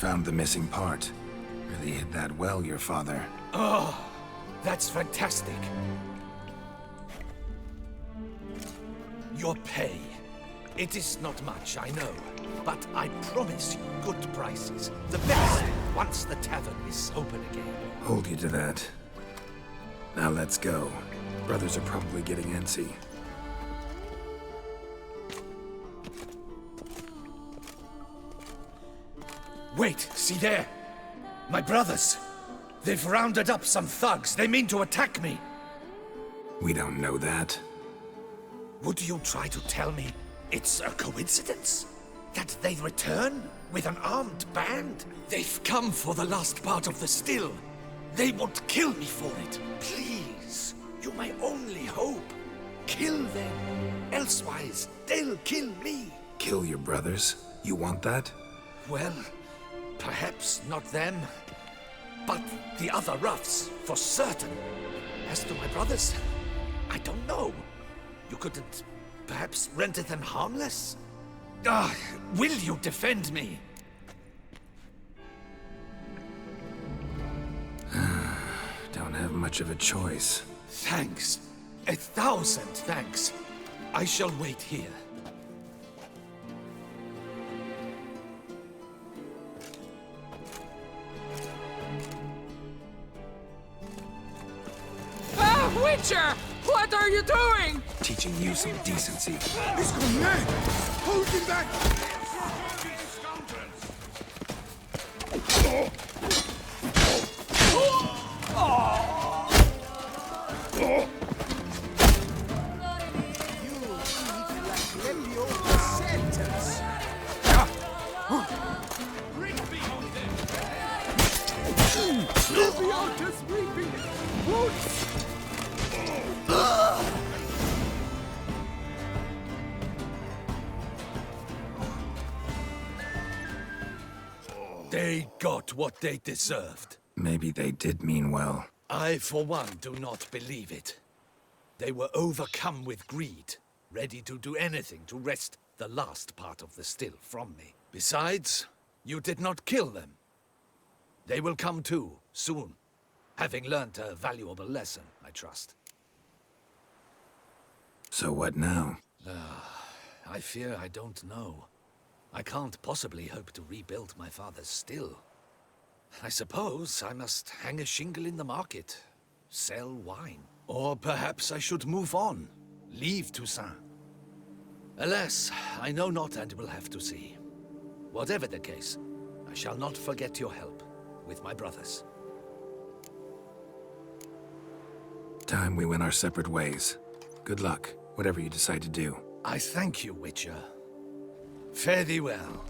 Found the missing part. Really hit that well, your father. Oh, that's fantastic. Your pay. It is not much, I know. But I promise you good prices. The best, once the tavern is open again. Hold you to that. Now let's go. Brothers are probably getting antsy. Wait, see there? My brothers! They've rounded up some thugs. They mean to attack me. We don't know that. Would you try to tell me it's a coincidence? That they return with an armed band? They've come for the last part of the still. They won't kill me for it. Please, you're my only hope. Kill them. Elsewise, they'll kill me. Kill your brothers? You want that? Well, perhaps not them, but the other roughs, for certain. As to my brothers, I don't know. You couldn't perhaps render them harmless? Will you defend me? Don't have much of a choice. Thanks. 1,000 thanks. I shall wait here. Witcher! What are you doing? Teaching you some decency. He's gone mad! Hold him back! They got what they deserved. Maybe they did mean well. I, for one, do not believe it. They were overcome with greed, ready to do anything to wrest the last part of the still from me. Besides, you did not kill them. They will come too, soon, having learnt a valuable lesson, I trust. So what now? I fear I don't know. I can't possibly hope to rebuild my father's still. I suppose I must hang a shingle in the market, sell wine. Or perhaps I should move on, leave Toussaint. Alas, I know not and will have to see. Whatever the case, I shall not forget your help with my brothers. Time we went our separate ways. Good luck, whatever you decide to do. I thank you, Witcher. Fare thee well.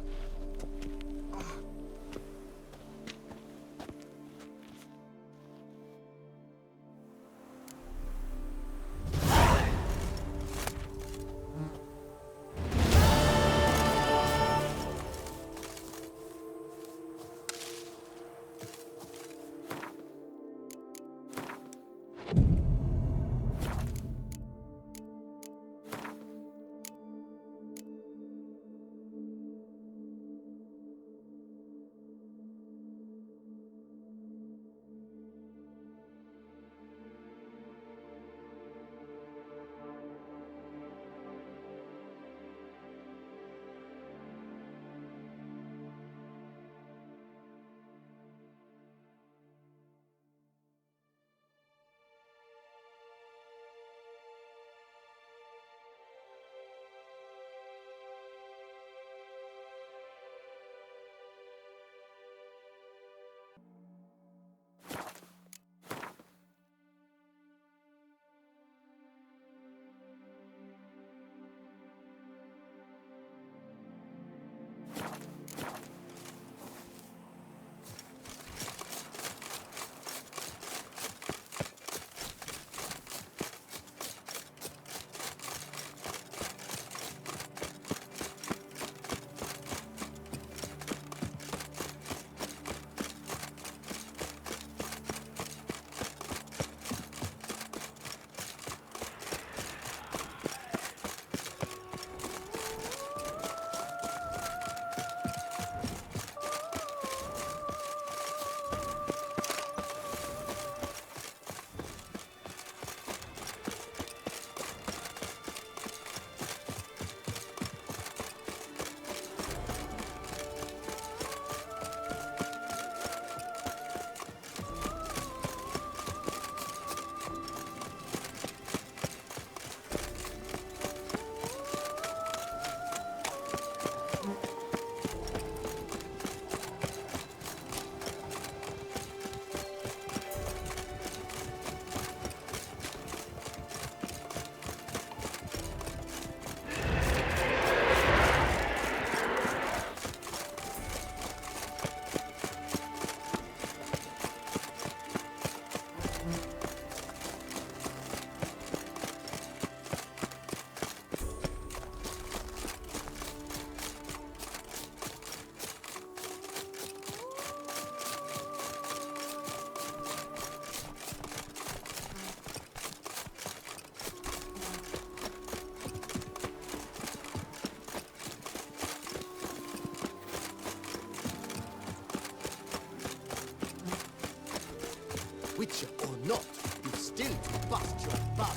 Witcher or not, you still bust your bum.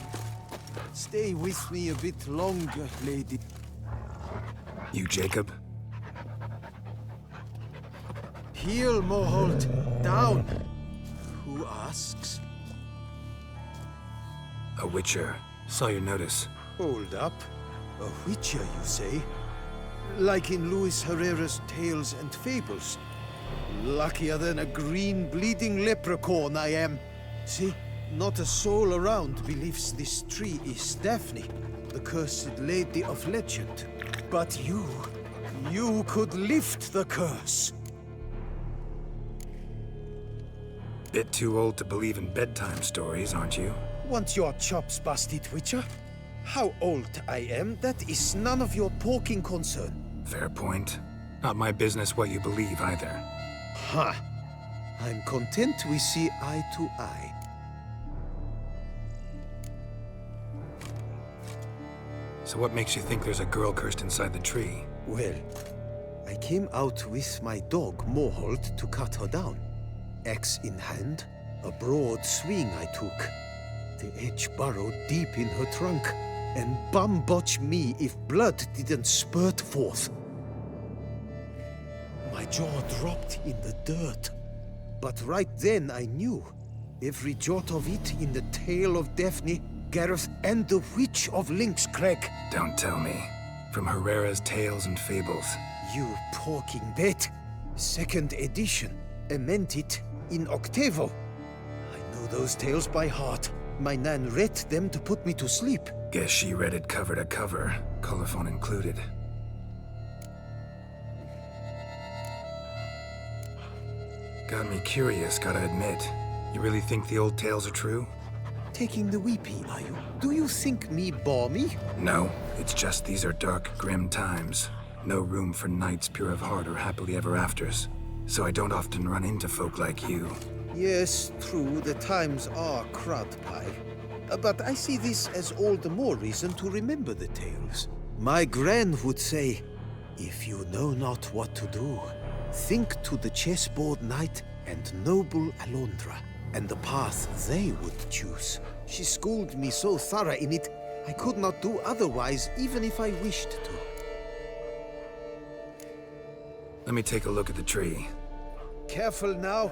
Stay with me a bit longer, lady. You, Jacob? Heel, Moholt. Down. Who asks? A Witcher. Saw your notice. Hold up. A Witcher, you say? Like in Luis Herrera's Tales and Fables. Luckier than a green bleeding leprechaun I am. See, not a soul around believes this tree is Daphne, the cursed lady of legend. But you could lift the curse. Bit too old to believe in bedtime stories, aren't you? Want your chops busted, Witcher? How old I am, that is none of your porking concern. Fair point. Not my business what you believe either. Ha! I'm content we see eye to eye. So what makes you think there's a girl cursed inside the tree? Well, I came out with my dog, Mohold, to cut her down. Axe in hand, a broad swing I took. The edge burrowed deep in her trunk, and bum-botch me if blood didn't spurt forth. My jaw dropped in the dirt. But right then I knew. Every jot of it in the tale of Daphne, Gareth, and the Witch of Lynx Crag. Don't tell me. From Herrera's Tales and Fables. You talking bet. Second edition. Amended in octavo. I know those tales by heart. My nan read them to put me to sleep. Guess she read it cover to cover, colophon included. Got me curious, gotta admit. You really think the old tales are true? Taking the weepy, are you? Do you think me balmy? No, it's just these are dark, grim times. No room for knights pure of heart or happily ever afters. So I don't often run into folk like you. Yes, true, the times are crud pie. But I see this as all the more reason to remember the tales. My gran would say, if you know not what to do, think to the chessboard knight and noble Alondra, and the path they would choose. She schooled me so thorough in it, I could not do otherwise, even if I wished to. Let me take a look at the tree. Careful now.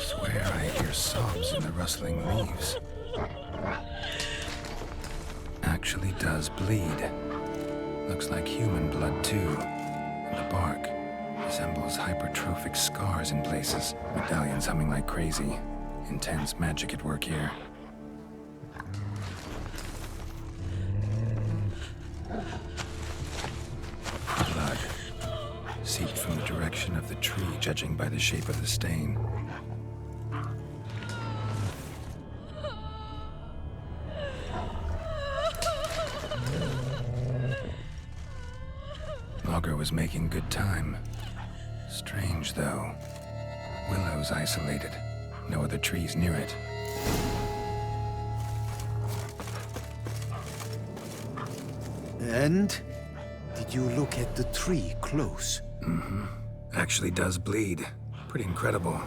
Swear I hear sobs in the rustling leaves. Actually does bleed. Looks like human blood too. And the bark resembles hypertrophic scars in places. Medallions humming like crazy. Intense magic at work here. Blood. Seeped from the direction of the tree, judging by the shape of the stain. Logger was making good time. Strange, though. Willow's isolated. No other trees near it. And? Did you look at the tree close? Mm-hmm. Actually does bleed. Pretty incredible.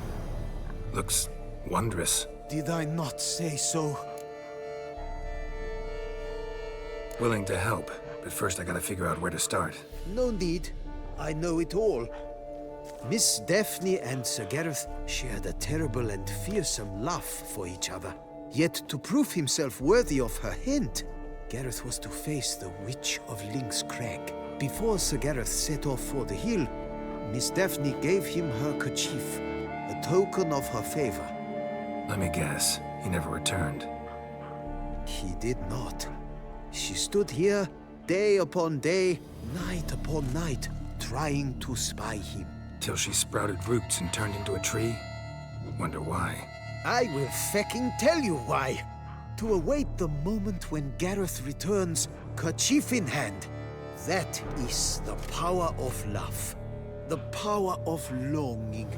Looks wondrous. Did I not say so? Willing to help, but first I gotta figure out where to start. No need. I know it all. Miss Daphne and Sir Gareth shared a terrible and fearsome love for each other. Yet to prove himself worthy of her hand, Gareth was to face the Witch of Lynx Crag. Before Sir Gareth set off for the hill, Miss Daphne gave him her kerchief, a token of her favor. Let me guess, he never returned. He did not. She stood here, day upon day, night upon night, trying to spy him. Till she sprouted roots and turned into a tree? Wonder why. I will fecking tell you why. To await the moment when Gareth returns, kerchief in hand. That is the power of love. The power of longing.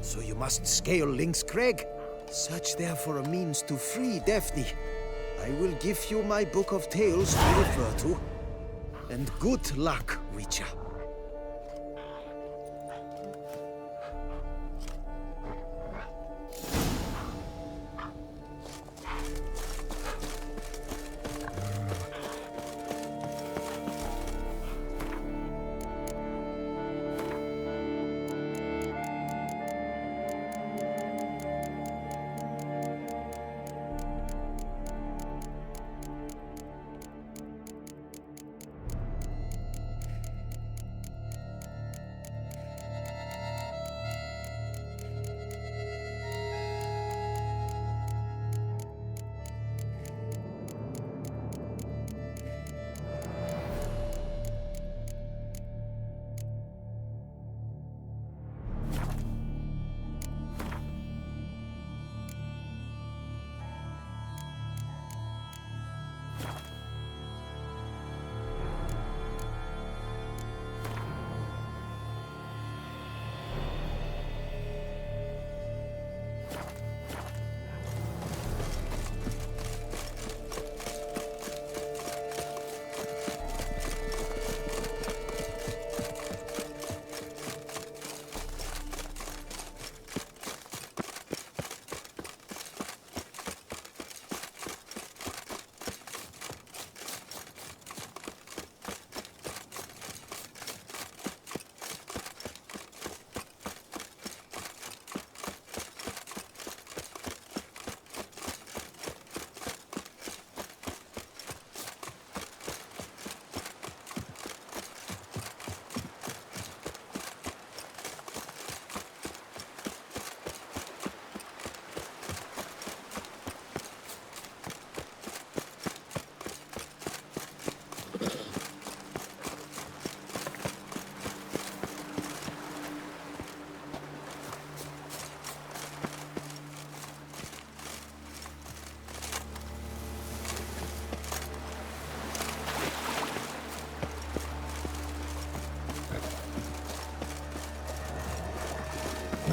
So you must scale Lynx Crag. Search there for a means to free Daphne. I will give you my book of tales to refer to. And good luck, Witcher.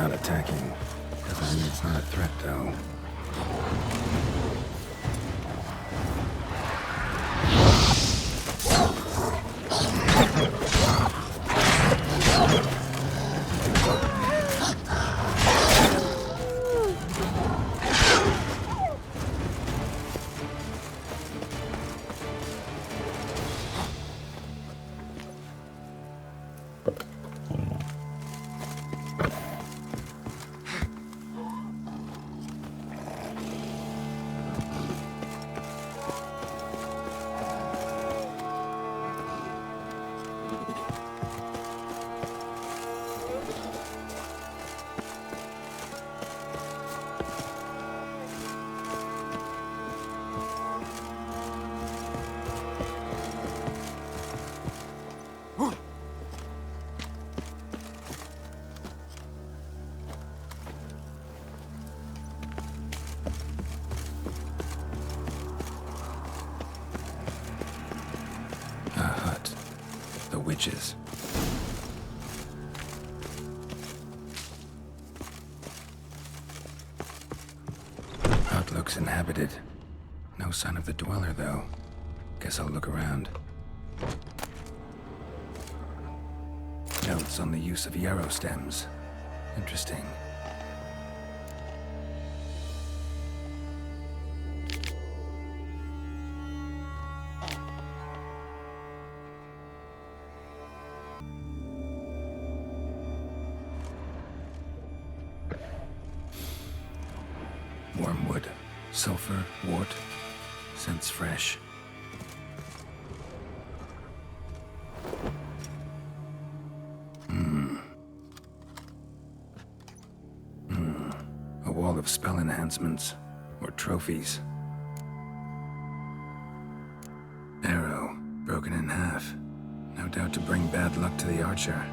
not attacking. Doesn't mean it's not a threat, though. Witches. Hut looks inhabited. No sign of the dweller, though. Guess I'll look around. Notes on the use of yarrow stems. Interesting. Wormwood, sulfur, wart, scents fresh. A wall of spell enhancements, or trophies. Arrow, broken in half. No doubt to bring bad luck to the archer.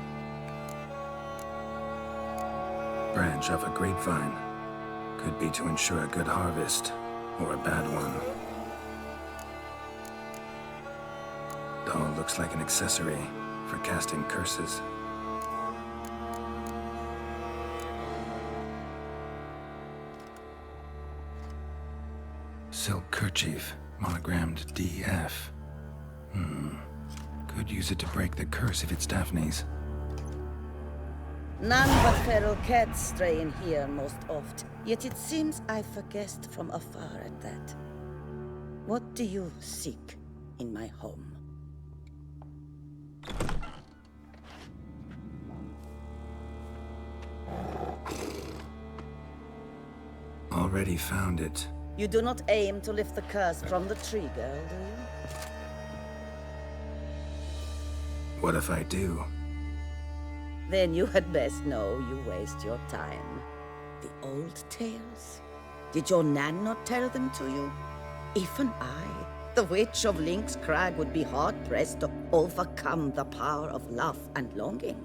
Branch off a grapevine. Could be to ensure a good harvest, or a bad one. Doll looks like an accessory for casting curses. Silk kerchief, monogrammed D.F. Could use it to break the curse if it's Daphne's. None but feral cats stray in here most oft, yet it seems I've guessed from afar at that. What do you seek in my home? Already found it. You do not aim to lift the curse from the tree, girl, do you? What if I do? Then you had best know you waste your time. The old tales? Did your Nan not tell them to you? Even I, the Witch of Link's Crag, would be hard-pressed to overcome the power of love and longing.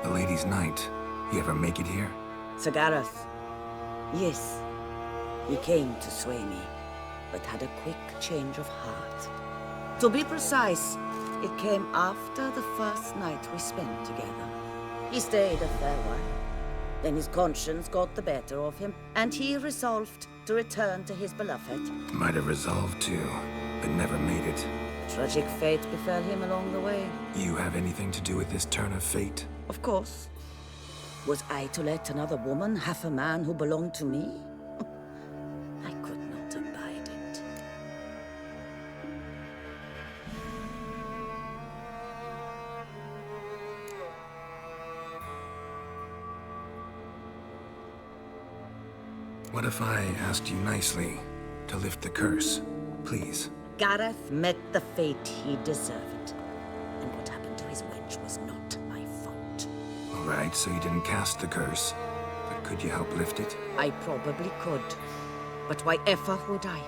The Lady's Knight. He ever make it here? Sir Gareth. Yes. He came to sway me, but had a quick change of heart. To be precise, it came after the first night we spent together. He stayed a fair while. Then his conscience got the better of him, and he resolved to return to his beloved. Might have resolved to, but never made it. Tragic fate befell him along the way. You have anything to do with this turn of fate? Of course. Was I to let another woman have a man who belonged to me? I could not abide it. What if I asked you nicely to lift the curse, please? Gareth met the fate he deserved. And what happened to his wench was not my fault. All right, so you didn't cast the curse. But could you help lift it? I probably could. But why ever would I?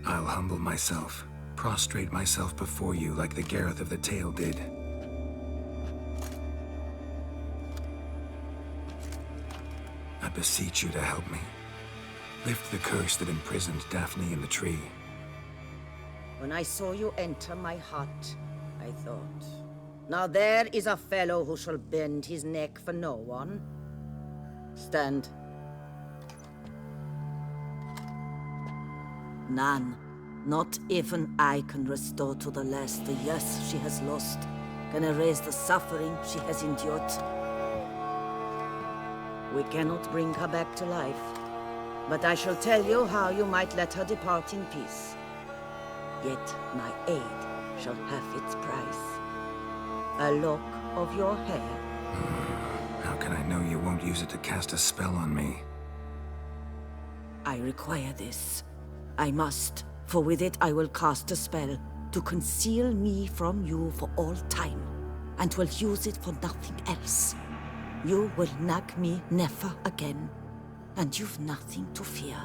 I'll humble myself, prostrate myself before you like the Gareth of the tale did. beseech you to help me. Lift the curse that imprisoned Daphne in the tree. When I saw you enter my hut, I thought, now there is a fellow who shall bend his neck for no one. Stand. None, not even I, can restore to the lass the years she has lost, can erase the suffering she has endured. We cannot bring her back to life, but I shall tell you how you might let her depart in peace. Yet my aid shall have its price. A lock of your hair. How can I know you won't use it to cast a spell on me? I require this. I must, for with it I will cast a spell to conceal me from you for all time, and will use it for nothing else. You will nag me never again, and you've nothing to fear,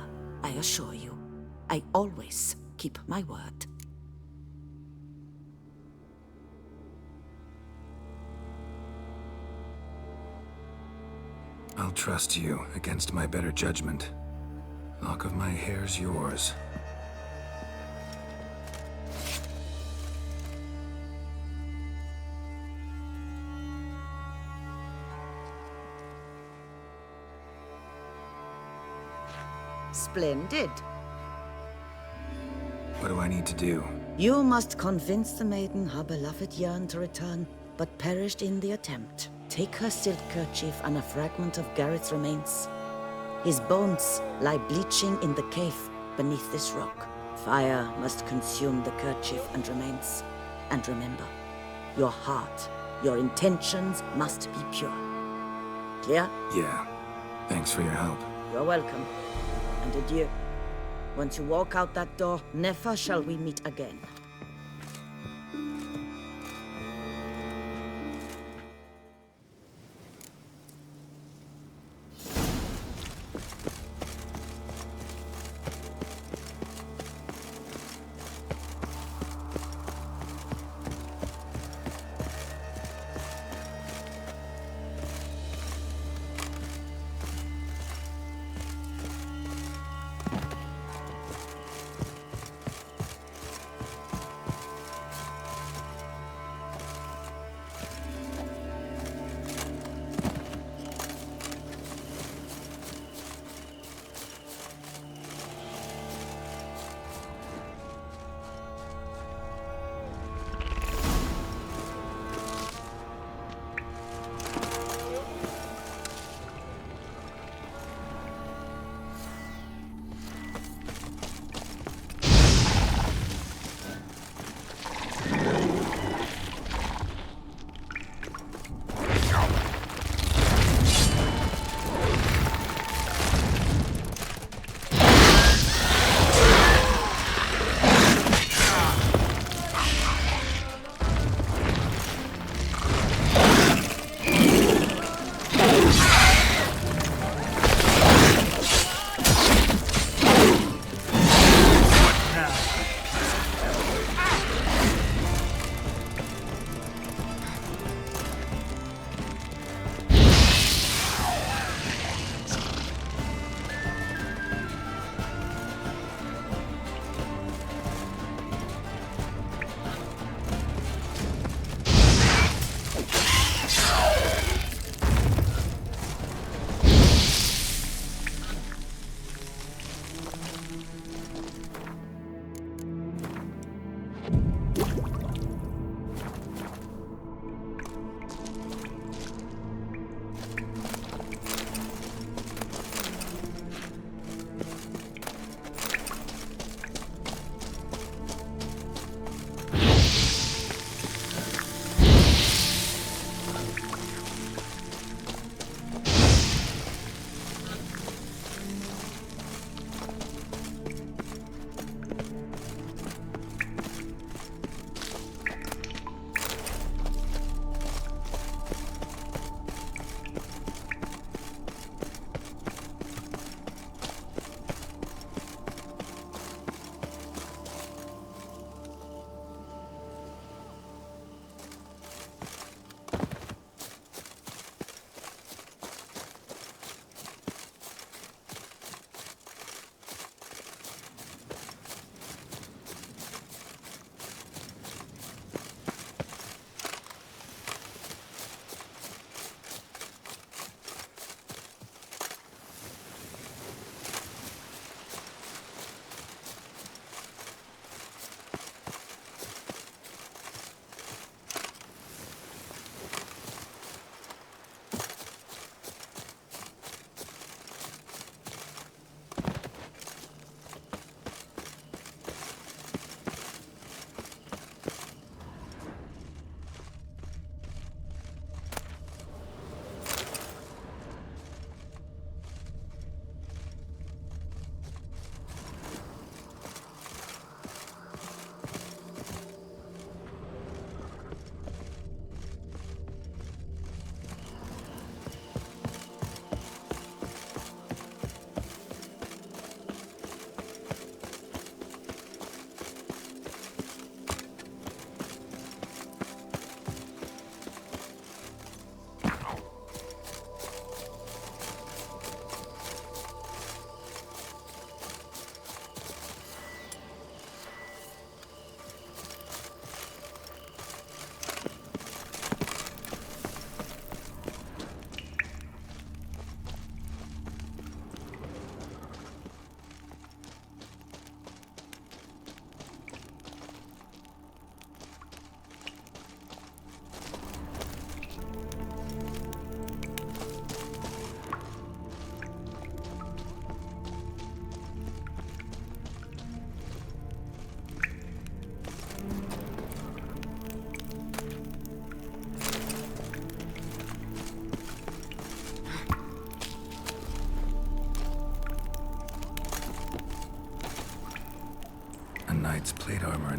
I assure you. I always keep my word. I'll trust you against my better judgment. Lock of my hair's yours. Splendid. What do I need to do? You must convince the maiden her beloved yearned to return, but perished in the attempt. Take her silk kerchief and a fragment of Gareth's remains. His bones lie bleaching in the cave beneath this rock. Fire must consume the kerchief and remains. And remember, your heart, your intentions must be pure. Clear? Yeah. Thanks for your help. You're welcome. And adieu. Once you walk out that door, never shall we meet again.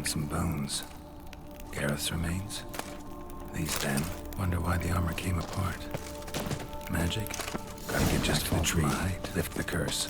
some bones. Gareth's remains? These then? Wonder why the armor came apart. Magic? Gotta get just to the tree, lift the curse.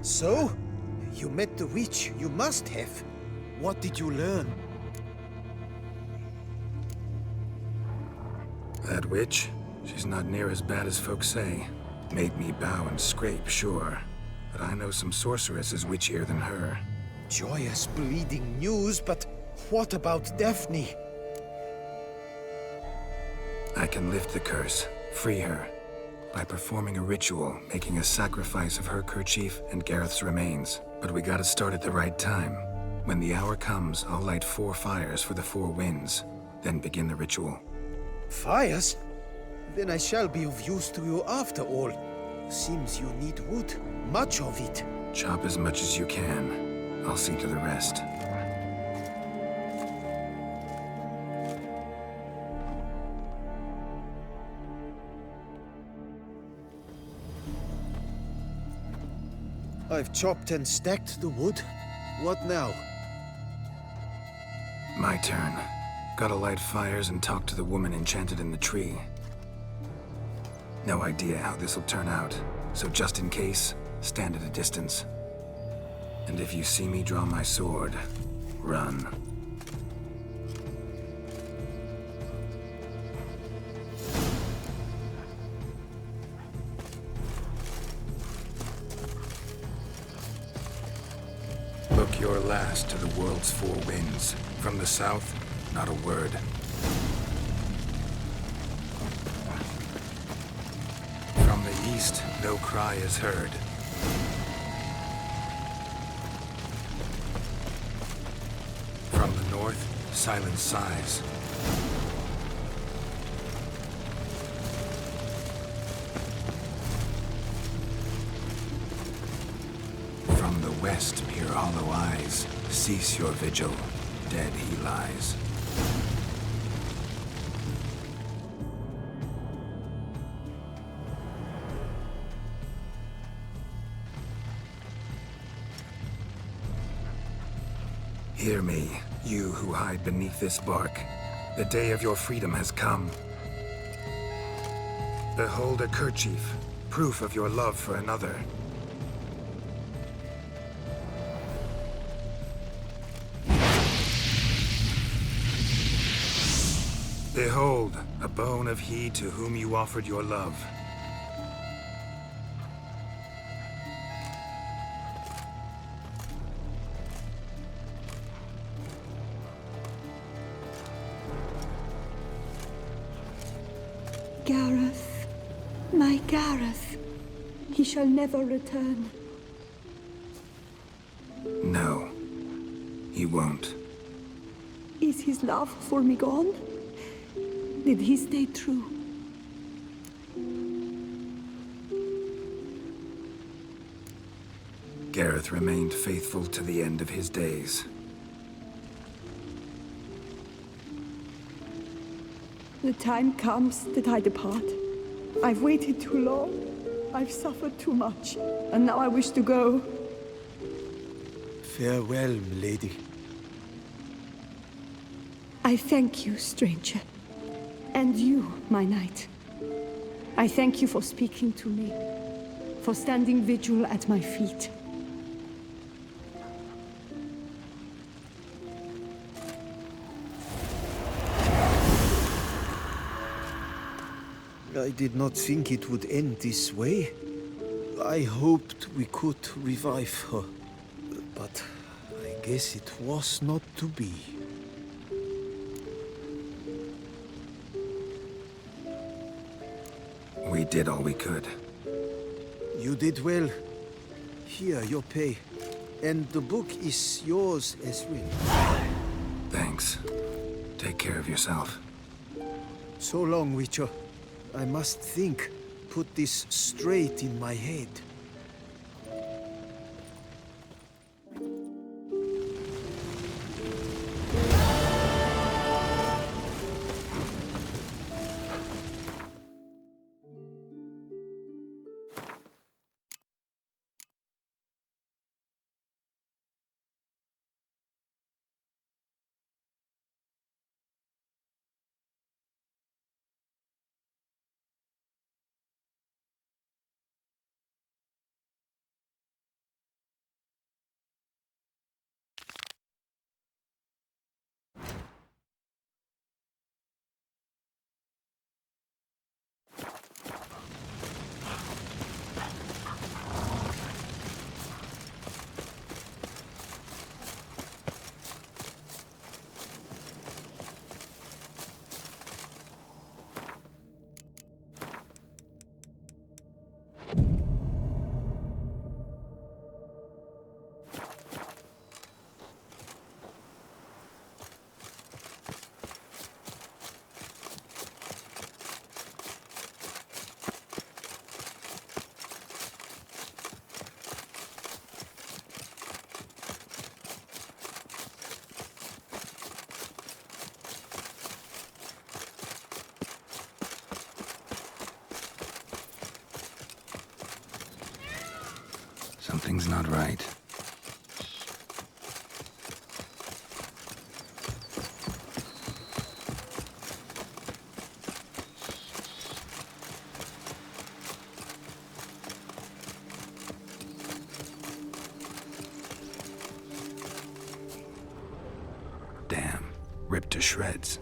So? You met the witch. You must have. What did you learn? That witch? She's not near as bad as folks say. Made me bow and scrape, sure. But I know some sorceresses witchier than her. Joyous, bleeding news, but what about Daphne? I can lift the curse, free her, by performing a ritual, making a sacrifice of her kerchief and Gareth's remains. But we gotta start at the right time. When the hour comes, I'll light 4 fires for the 4 winds, then begin the ritual. Fires? Then I shall be of use to you after all. Seems you need wood. Much of it. Chop as much as you can. I'll see to the rest. I've chopped and stacked the wood. What now? My turn. Gotta light fires and talk to the woman enchanted in the tree. No idea how this'll turn out, so just in case, stand at a distance. And if you see me draw my sword, run. Look your last to the world's 4 winds. From the south, not a word. From the east, no cry is heard. From the north, silence sighs. From the west, peer hollow eyes. Cease your vigil. Dead he lies. Hear me, you who hide beneath this bark. The day of your freedom has come. Behold a kerchief, proof of your love for another. Behold, a bone of he to whom you offered your love. Gareth, my Gareth, he shall never return. No, He won't. Is his love for me gone? Did he stay true? Gareth remained faithful to the end of his days. The time comes that I depart. I've waited too long. I've suffered too much. And now I wish to go. Farewell, milady. I thank you, stranger. And you, my knight. I thank you for speaking to me. For standing vigil at my feet. I did not think it would end this way. I hoped we could revive her. But I guess it was not to be. We did all we could. You did well. Here, your pay. And the book is yours as well. Thanks. Take care of yourself. So long, Witcher. I must think. Put this straight in my head. Something's not right. Damn, ripped to shreds.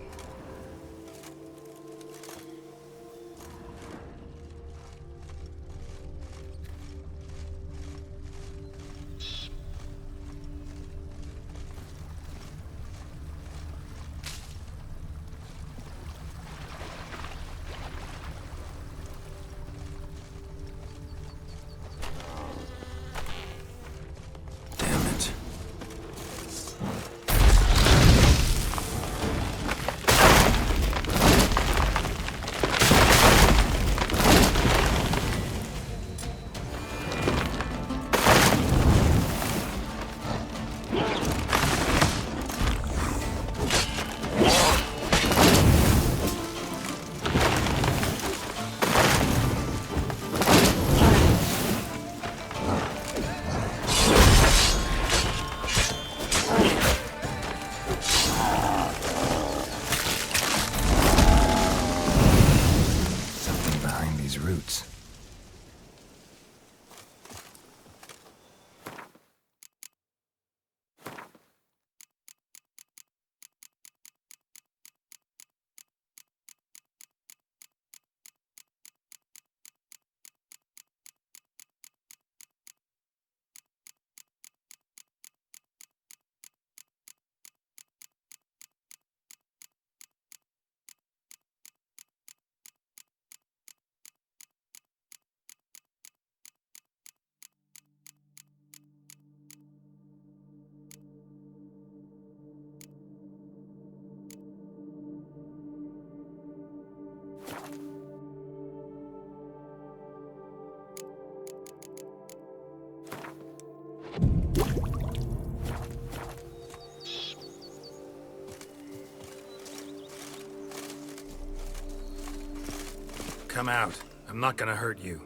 Come out. I'm not gonna hurt you.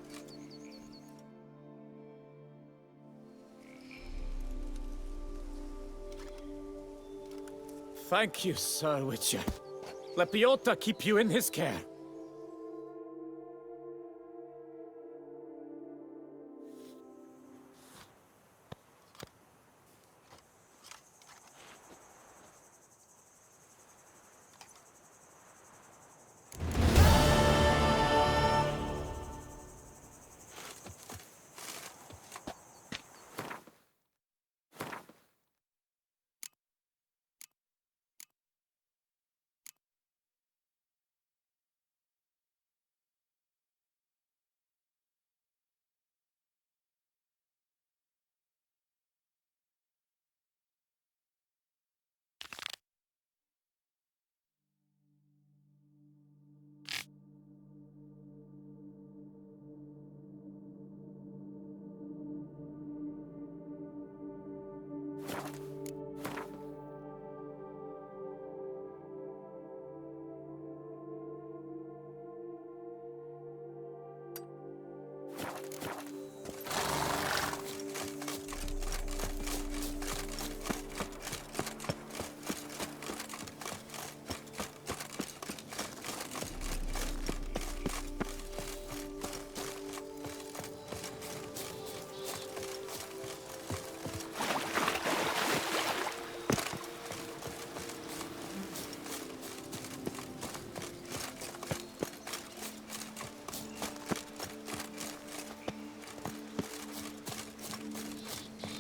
Thank you, Sir Witcher. Let Piotr keep you in his care.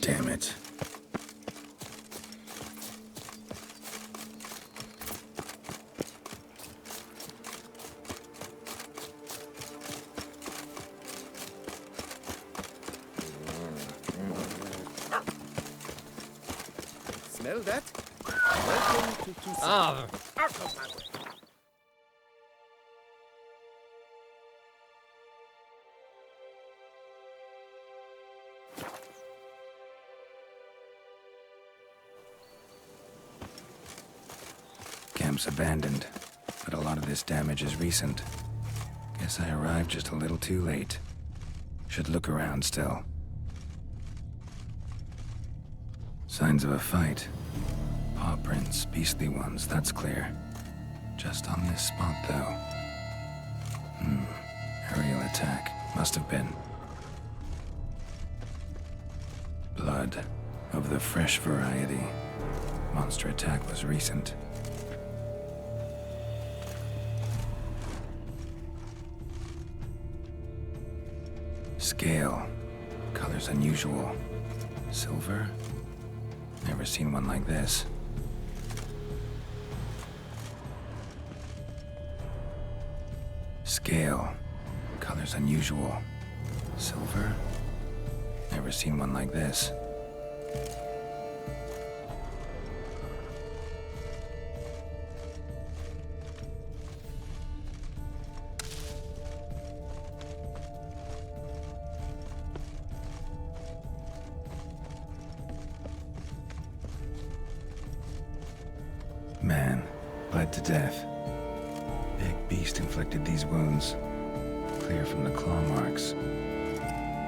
Damn it. Smell that? Welcome to Kisa. Out of my way. Camp's abandoned, but a lot of this damage is recent. Guess I arrived just a little too late. Should look around still. Signs of a fight. Paw prints, beastly ones, that's clear. Just on this spot, though. Aerial attack. Must have been. Blood. Of the fresh variety. Monster attack was recent. Scale. Colors unusual. Silver? Never seen one like this. Scale. Colors unusual. Silver? Never seen one like this. Man, bled to death. Big beast inflicted these wounds. Clear from the claw marks.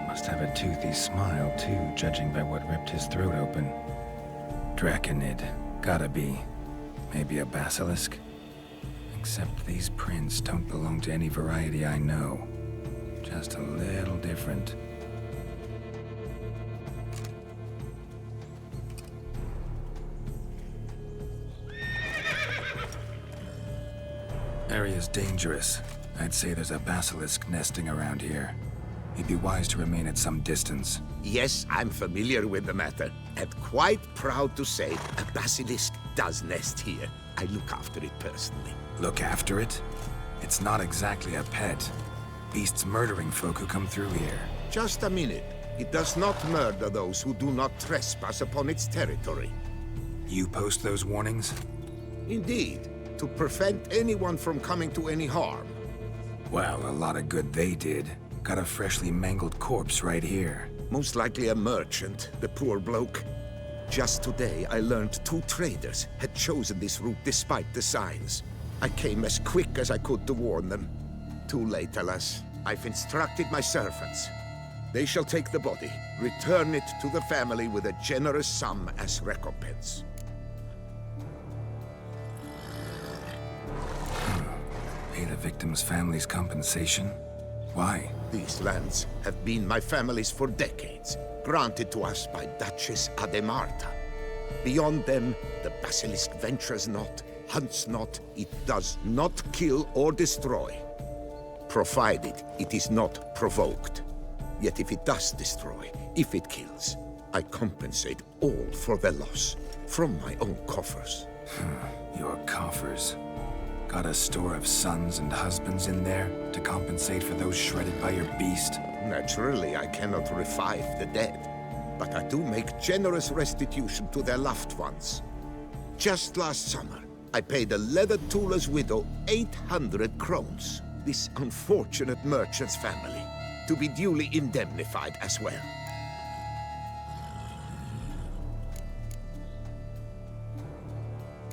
Must have a toothy smile, too, judging by what ripped his throat open. Draconid. Gotta be. Maybe a basilisk? Except these prints don't belong to any variety I know. Just a little different. Area's dangerous. I'd say there's a basilisk nesting around here. You'd be wise to remain at some distance. Yes, I'm familiar with the matter, and quite proud to say a basilisk does nest here. I look after it personally. Look after it? It's not exactly a pet. Beasts murdering folk who come through here. Just a minute. It does not murder those who do not trespass upon its territory. You post those warnings? Indeed, to prevent anyone from coming to any harm. Well, a lot of good they did. Got a freshly mangled corpse right here. Most likely a merchant, the poor bloke. Just today, I learned 2 traders had chosen this route despite the signs. I came as quick as I could to warn them. too late, alas. I've instructed my servants. They shall take the body, return it to the family with a generous sum as recompense. Pay the victim's family's compensation? Why? These lands have been my family's for decades, granted to us by Duchess Ademarta. Beyond them, the basilisk ventures not, hunts not, it does not kill or destroy, provided it is not provoked. Yet if it does destroy, if it kills, I compensate all for the loss, from my own coffers. Your coffers? Got a store of sons and husbands in there to compensate for those shredded by your beast? Naturally, I cannot revive the dead, but I do make generous restitution to their loved ones. Just last summer, I paid a leather tooler's widow 800 crowns, this unfortunate merchant's family, to be duly indemnified as well.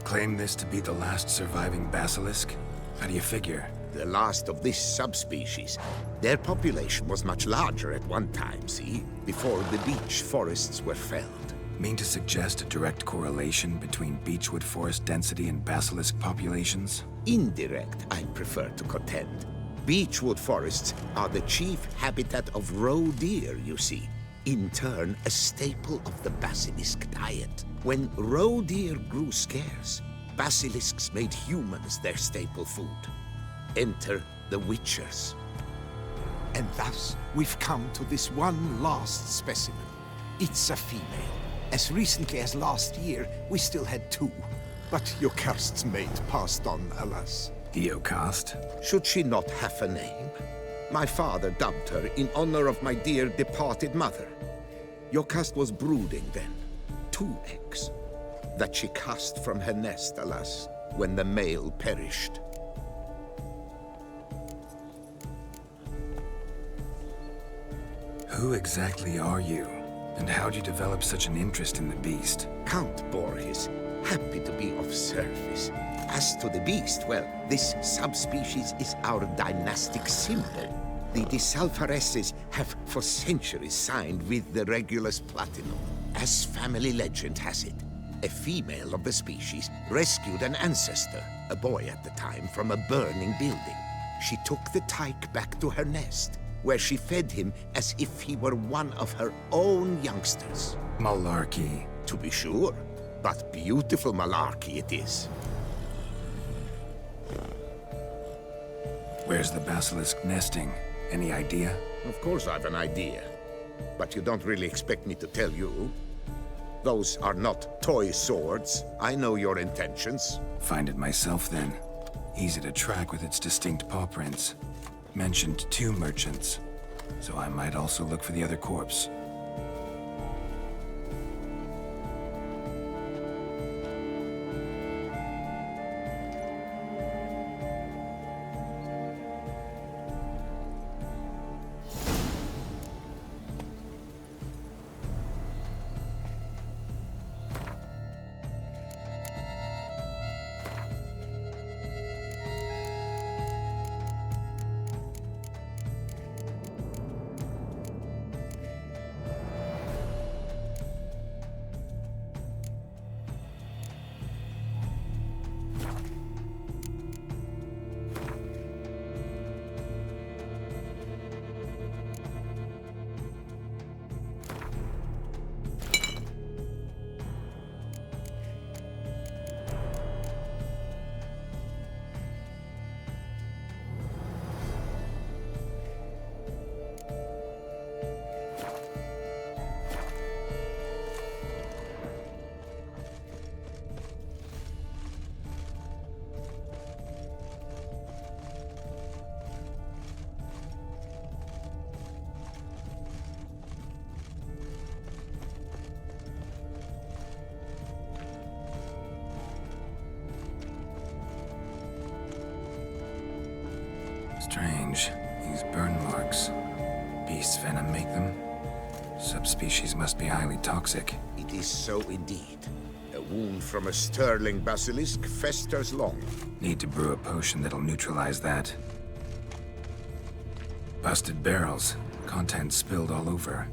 Claim this to be the last surviving basilisk? How do you figure? The last of this subspecies. Their population was much larger at one time, see? Before the beech forests were felled. Mean to suggest a direct correlation between beechwood forest density and basilisk populations? Indirect, I prefer to contend. Beechwood forests are the chief habitat of roe deer, you see. In turn, a staple of the basilisk diet. When roe deer grew scarce, basilisks made humans their staple food. Enter the witchers. And thus, we've come to this one last specimen. It's a female. As recently as last year, we still had 2. But your cursed mate passed on, alas. Eocast? Should she not have a name? My father dubbed her in honor of my dear departed mother. Yocast was brooding then. 2 eggs. That she cast from her nest, alas, when the male perished. Who exactly are you? And how'd you develop such an interest in the beast? Count Borges, happy to be of service. As to the beast, well, this subspecies is our dynastic symbol. The Disalfareses have for centuries signed with the Regulus Platinum. As family legend has it, a female of the species rescued an ancestor, a boy at the time, from a burning building. She took the tyke back to her nest, where she fed him as if he were one of her own youngsters. Malarkey. To be sure, but beautiful malarkey it is. Where's the basilisk nesting? Any idea? Of course I've an idea. But you don't really expect me to tell you. Those are not toy swords. I know your intentions. Find it myself, then. Easy to track with its distinct paw prints. Mentioned 2 merchants, so I might also look for the other corpse. Strange. These burn marks. Beast's venom make them? Subspecies must be highly toxic. It is so indeed. A wound from a sterling basilisk festers long. Need to brew a potion that'll neutralize that. Busted barrels. Contents spilled all over.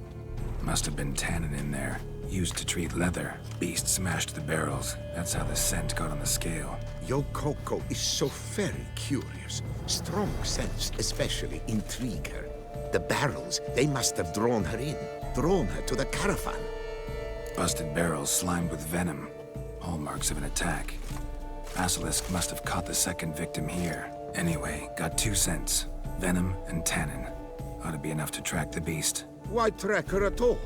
Must have been tannin in there. Used to treat leather. Beast smashed the barrels. That's how the scent got on the scale. Your Coco is so very curious. Strong sense especially intrigue her. The barrels, they must have drawn her in. Drawn her to the caravan. Busted barrels slimed with venom. Hallmarks of an attack. Basilisk must have caught the second victim here. Anyway, got 2 cents. Venom and tannin. Ought to be enough to track the beast. Why track her at all?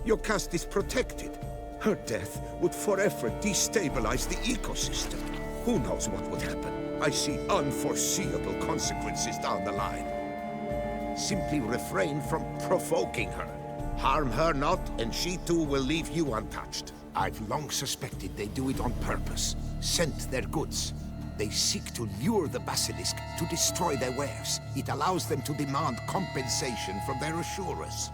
Your caste is protected. Her death would forever destabilize the ecosystem. Who knows what would happen? I see unforeseeable consequences down the line. Simply refrain from provoking her. Harm her not, and she too will leave you untouched. I've long suspected they do it on purpose. Scent their goods. They seek to lure the basilisk to destroy their wares. It allows them to demand compensation from their assurers.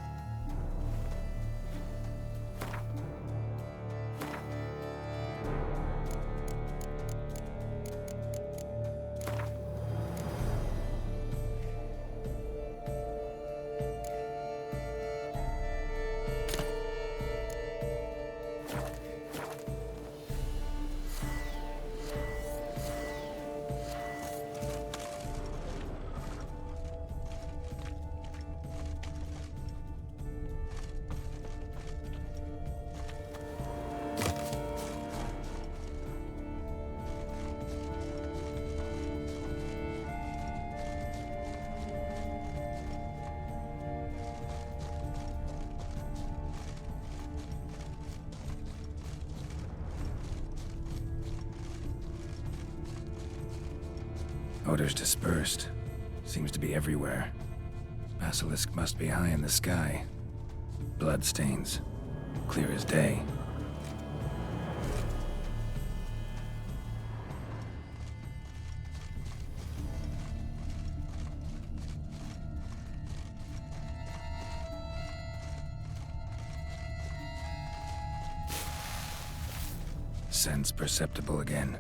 Odors dispersed. Seems to be everywhere. Basilisk must be high in the sky. Bloodstains. Clear as day. Sense perceptible again.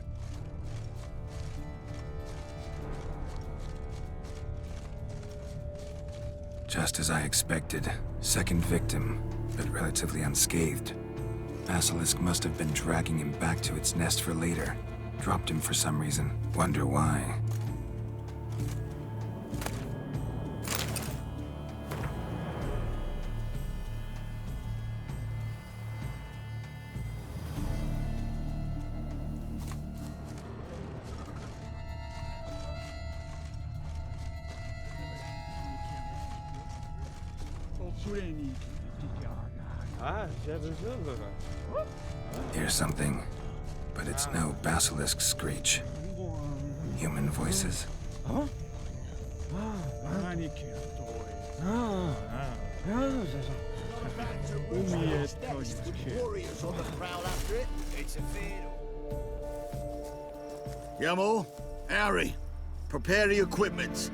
Just as I expected. Second victim, but relatively unscathed. Basilisk must have been dragging him back to its nest for later. Dropped him for some reason. Wonder why. Here's something, but it's no basilisk screech. Human voices. Yamo, Harry, prepare the equipment.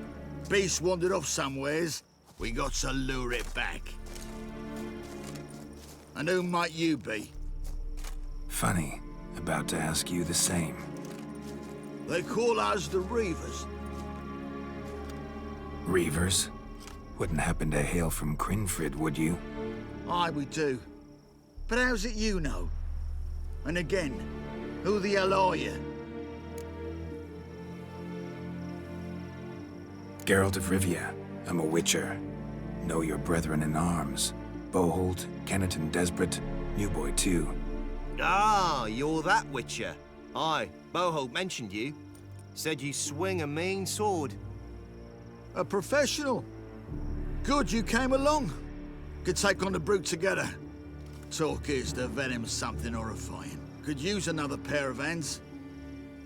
Beast wandered off somewheres. We got to lure it back. And who might you be? Funny. About to ask you the same. They call us the Reavers. Reavers? Wouldn't happen to hail from Crinfrid, would you? Aye, we do. But how's it you know? And again, who the hell are you? Geralt of Rivia. I'm a witcher. Know your brethren in arms. Boholt, Kennet and Desperate, New Boy too. Ah, you're that witcher. Aye, Boholt mentioned you. Said you swing a mean sword. A professional. Good you came along. Could take on the brute together. Talk is the venom's something horrifying. Could use another pair of hands.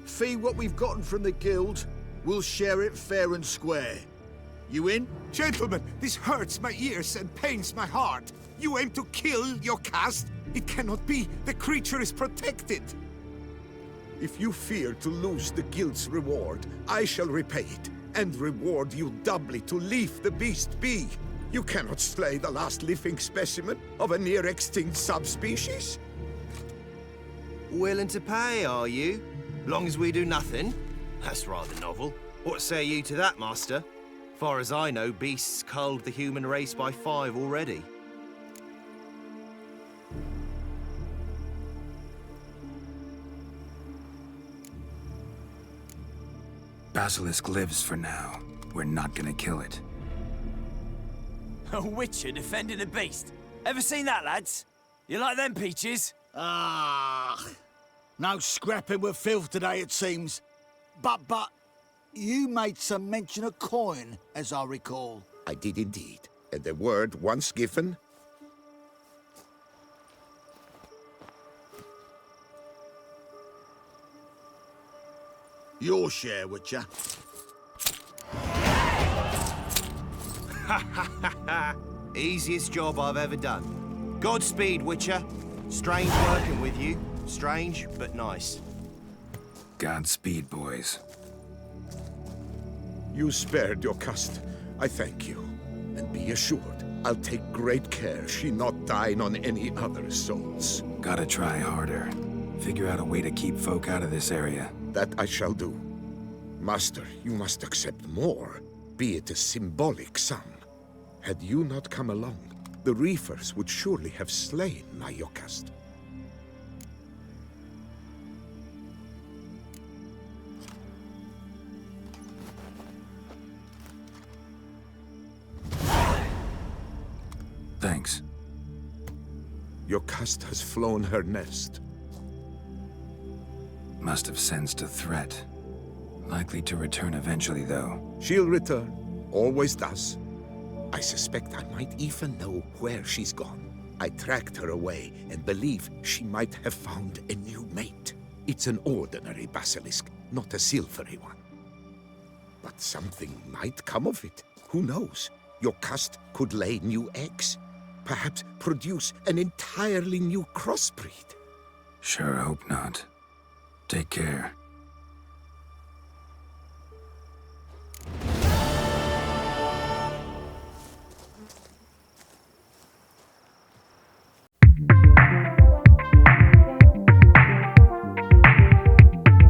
Fee what we've gotten from the guild, we'll share it fair and square. You in? Gentlemen, this hurts my ears and pains my heart. You aim to kill your caste? It cannot be. The creature is protected. If you fear to lose the guild's reward, I shall repay it, and reward you doubly to leave the beast be. You cannot slay the last living specimen of a near-extinct subspecies. Willing to pay, are you? Long as we do nothing? That's rather novel. What say you to that, Master? Far as I know, beasts culled the human race by 5 already. Basilisk lives for now. We're not gonna kill it. A witcher defending a beast. Ever seen that, lads? You like them peaches? Ah, no scrapping with filth today, it seems. But, you made some mention of coin, as I recall. I did indeed. And the word once given... Your share, Witcher. Easiest job I've ever done. Godspeed, Witcher. Strange working with you. Strange, but nice. Godspeed, boys. You spared your cust. I thank you. And be assured, I'll take great care she not dine on any other souls. Gotta try harder. Figure out a way to keep folk out of this area. That I shall do. Master, you must accept more, be it a symbolic sum. Had you not come along, the reefers would surely have slain my Yokast. Thanks. Yokast has flown her nest. Must have sensed a threat. Likely to return eventually, though. She'll return. Always does. I suspect I might even know where she's gone. I tracked her away and believe she might have found a new mate. It's an ordinary basilisk, not a silvery one. But something might come of it. Who knows? Yokast could lay new eggs. Perhaps produce an entirely new crossbreed. Sure hope not. Take care.